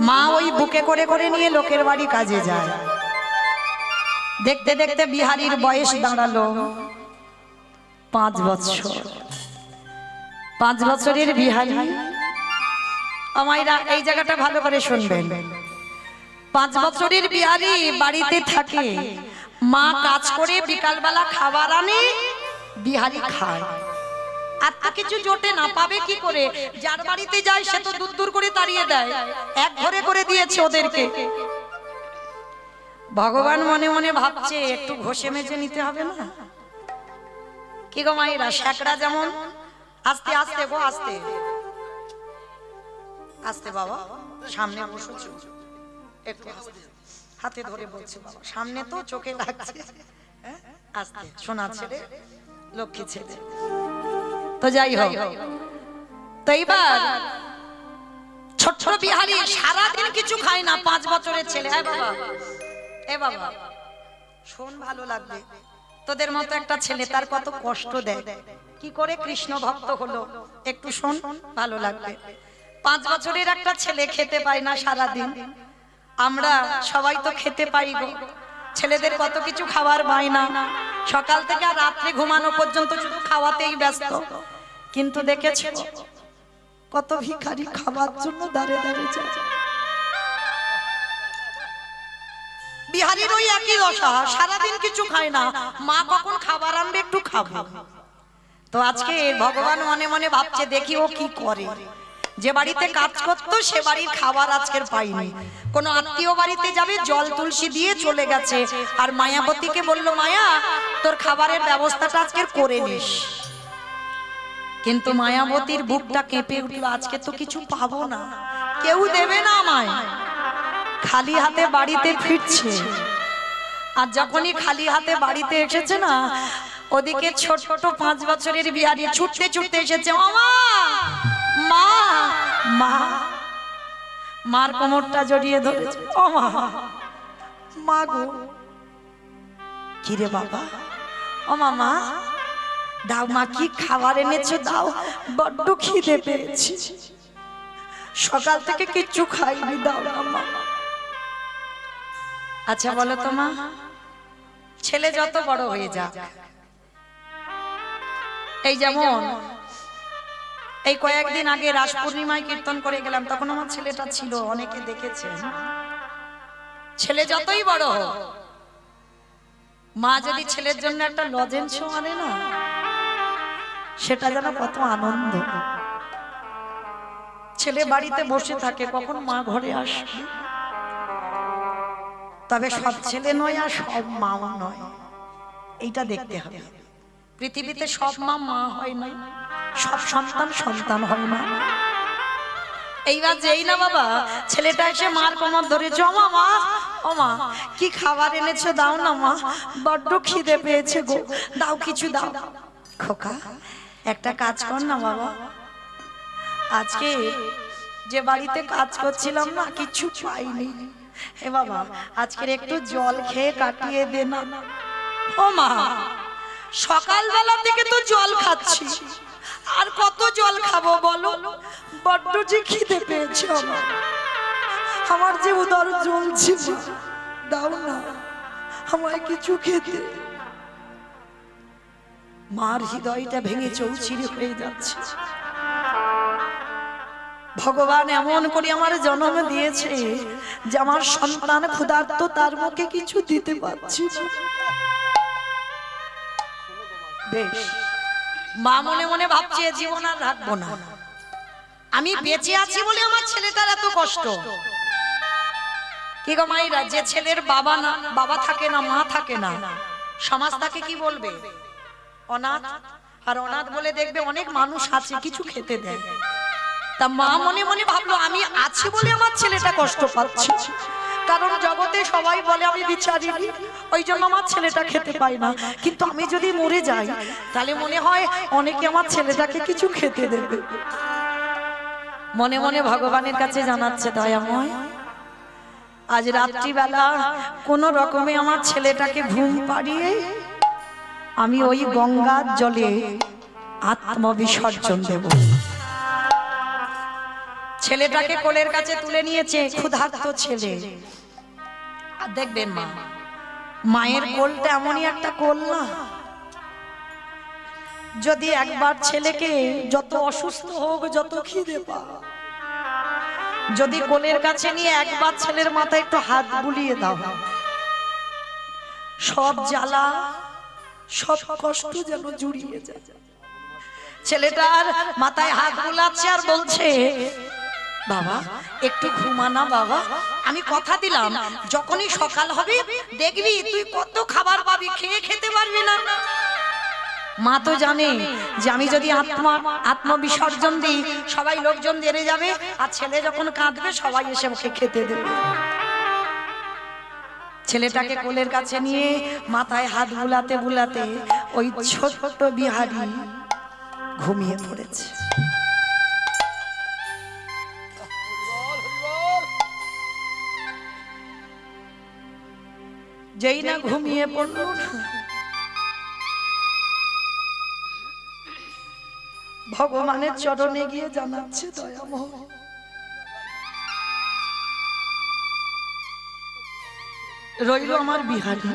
মা ওই বুকে করে করে নিয়ে লোকের বাড়ি কাজে যায়। দেখতে দেখতে বিহারীর বয়স দাঁড়ালো 5 বছর। 5 বছরের বিহারী, আমায়রা এই জায়গাটা ভালো করে শুনবেন। 5 বছরের বিহারী বাড়িতে থাকে, মা কাজ করে বিকালবেলা খাবার আনে, বিহারী খায়। আর তা কিছু জোটে না, পাবে কি করে? যার বাড়িতে যায় সে তো দূর দূর করে তাড়িয়ে দেয়, এক ঘরে করে দিয়েছে ওদেরকে। ভগবান মনে মনে ভাবছে একটু ঘষে মেজে নিতে হবে না? কি গো মায়েরা, শ্যাকরা যেমন আস্তে আস্তে গো, আস্তে আস্তে বাবা, সামনে বসেছো একটু আস্তে, হাতে ধরে বলছে বাবা, সামনে তো চোখে লাগছে, আস্তে, সোনা ছেলে, লক্ষ্মী ছেলে। তো যাই হোক, তো এইবার ছোট্ট বিহারী সারাদিন কিছু খায় না, 5 বছরের ছেলে। বাবা, এ বাবা শোন, ভালো লাগবে, তোদের মতো একটা ছেলে তার কত কষ্ট দেয়, কি করে কৃষ্ণ ভক্ত হলো, একটু শোন, ভালো লাগবে। 5 বছরের একটা ছেলে খেতে পায় না সারাদিন, আমরা সবাই তো খেতে পাই গো। ছেলেদের কত কিছু খাবার বায়না, সকাল থেকে আর রাত্রে ঘুমানো পর্যন্ত শুধু খাওয়াতেই ব্যস্ত। কিন্তু দেখেছো কত ভিখারি খাবার জন্য দাঁড়ে দাঁড়ে যায়। বিহারীর ওই একই দশা, সারাদিন কিছু খায় না, মা কখন খাবার আনবে একটু খাবো। তো আজকে ভগবান মনে মনে ভাবছে দেখি ও কি করে। যে বাড়িতে কাজ করতো সে বাড়ির খাবার আজকের পাইনি, কোন আত্মীয় বাড়িতে যাবে, জল তুলসী দিয়ে চলে গেছে। আর মায়াবতীকে বলল, মায়া তোর খাবারের ব্যবস্থাটা আজকের করে নিস। কিন্তু মায়াবতীর বুকটা কেঁপে উঠল, আজকে তো কিছু পাবো না, কেউ দেবে না আমায়, খালি হাতে বাড়িতে ফিরছে। আর যখনই খালি হাতে বাড়িতে এসেছে না, ওদিকে ছোট 5 বছরের বিহারী ছুটতে ছুটতে এসেছে, মামা মা মা, মার কোমরটা জড়িয়ে ধরেছে। ও মা, মা গো, কি রে বাবা? ও মামা দাও, মা কি খাবার এনেছো দাও, বড্ড খিদে পেয়েছি, সকাল থেকে কিচ্ছু খাইনি, দাও না মা। আচ্ছা বলো তো মা, ছেলে যত বড় হয়ে যাক, এই যেমন এই কয়েকদিন আগে রাস পূর্ণিমায় কীর্তন করে গেলাম, তখন আমার ছেলেটা ছিল, অনেকে দেখেছেন। ছেলে যতই বড় হোক, মা যদি ছেলের জন্য একটা লজেন্স আনে না, সেটা যেন কত আনন্দ। ছেলে বাড়িতে বসে থাকে, কখন মা ঘরে আসবে। তবে সব ছেলে নয় আর সব মাও নয়, এইটা দেখতে হবে। পৃথিবীতে সব মা মা হয় না, সব সন্তান সন্তান হয় না। এইবার যেই না বাবা ছেলেটা এসে মার কোমর ধরেছে, ও মা, ও মা কি খাবার এনেছো দাও না মা, বড্ড খিদে পেয়েছে গো, দাও কিছু দাও। খোকা একটা কাজ কর না বাবা, আজকে যে বাড়িতে কাজ করছিলাম না, কিছু পাইনি, হে বাবা আজকের একটু জল খেয়ে কাটিয়ে দে না। ও মা, সকালবেলা থেকে তো জল খাচ্ছি, আর কত জল খাবো বলো, বড্ড যে খিদে পেয়েছে আমার যে উদর জ্বলছে, দাও না আমায় কিছু খেতে। মার হৃদয়টা ভেঙে চৌচিরে হয়ে যাচ্ছে। ভগবান এমন করে আমার জন্ম দিয়েছে যে আমার সন্তান ক্ষুধার্ত, তার মুখে কিছু দিতে পারছি না। বেশ, মা মনে মনে ভাবছে জীবন আর রাখবো না, আমি বেঁচে আছি বলে আমার ছেলেটার এত কষ্ট। কি গো মাইরা, যে ছেলের বাবা না, বাবা থাকে না, মা থাকে না, সমাজ তাকে কি বলবে? অনাথ। আর অনাথ বলে দেখবে অনেক মানুষ আছে কিছু খেতে দেয়। তা মা মনে মনে ভাবলো আমি আছি বলে আমার ছেলেটা কষ্ট পাচ্ছে, কারণ জগতে সবাই বলে আমি বিচারিনি, ওই জন্য আমার ছেলেটা খেতে পাই না। কিন্তু আমি যদি মরে যাই তাহলে মনে হয় অনেকে আমার ছেলেটাকে কিছু খেতে দেবে। মনে মনে ভগবানের কাছে জানাচ্ছে, দয়াময় আজ রাত্রিবেলা কোনো রকমে আমার ছেলেটাকে ঘুম পাড়িয়ে আমি ওই গঙ্গার জলে আত্মবিসর্জন দেব। ছেলেটাকে কোলের কাছে তুলে নিয়েছে, ক্ষুধার্ত ছেলে। আর দেখবেন মা, মায়ের কোলটা এমনই একটা কোল না, যদি একবার ছেলেকে যত অসুস্থ হোক, যত খিদে পাক, যদি কোলের কাছে নিয়ে একবার ছেলের মাথায় একটু হাত বুলিয়ে দাও, সব জ্বালা সব কষ্ট যেন জুড়িয়ে যায়। ছেলেটার মাথায় হাত বুলাচ্ছে আর বলছে, বাবা একটু ঘুমানা বাবা, আমি কথা দিলাম যখনই সকাল হবে দেখবি তুই কত খাবার পাবি, খেয়ে খেতে পারবি না। মা তো জানে যে আমি যদি আত্মবিসর্জন দিই সবাই লোকজন দেরে যাবে, আর ছেলে যখন কাঁদবে সবাই এসে ওকে খেতে দেবে। ছেলেটাকে কোলের কাছে নিয়ে মাথায় হাত বুলাতে বুলাতে ওই ছোট্ট বিহারী ঘুমিয়ে পড়েছে। যেই না ঘুমিয়ে পড়ল, ভগবানের চরণে গিয়ে জানাচ্ছে, দয়াময় রইল আমার বিহারী,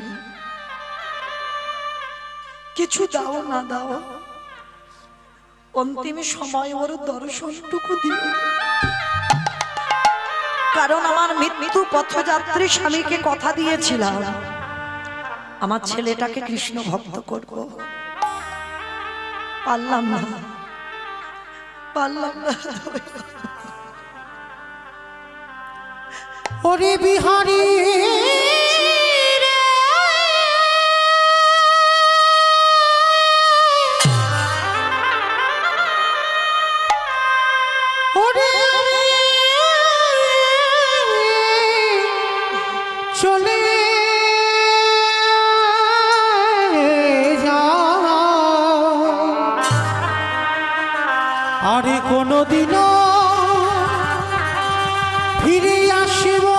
কিছু দাও না দাও, অন্তিম সময় ওর দর্শনটুকু দিও। কারণ আমার মৃত্যু পথযাত্রী স্বামীকে কথা দিয়েছিলাম আমার ছেলেটাকে কৃষ্ণ ভক্ত করব, পারলাম না, পারলাম না। ওরে বিহারী ওরে চলে যাও, আরে কোনদিনও ফিরে আসবো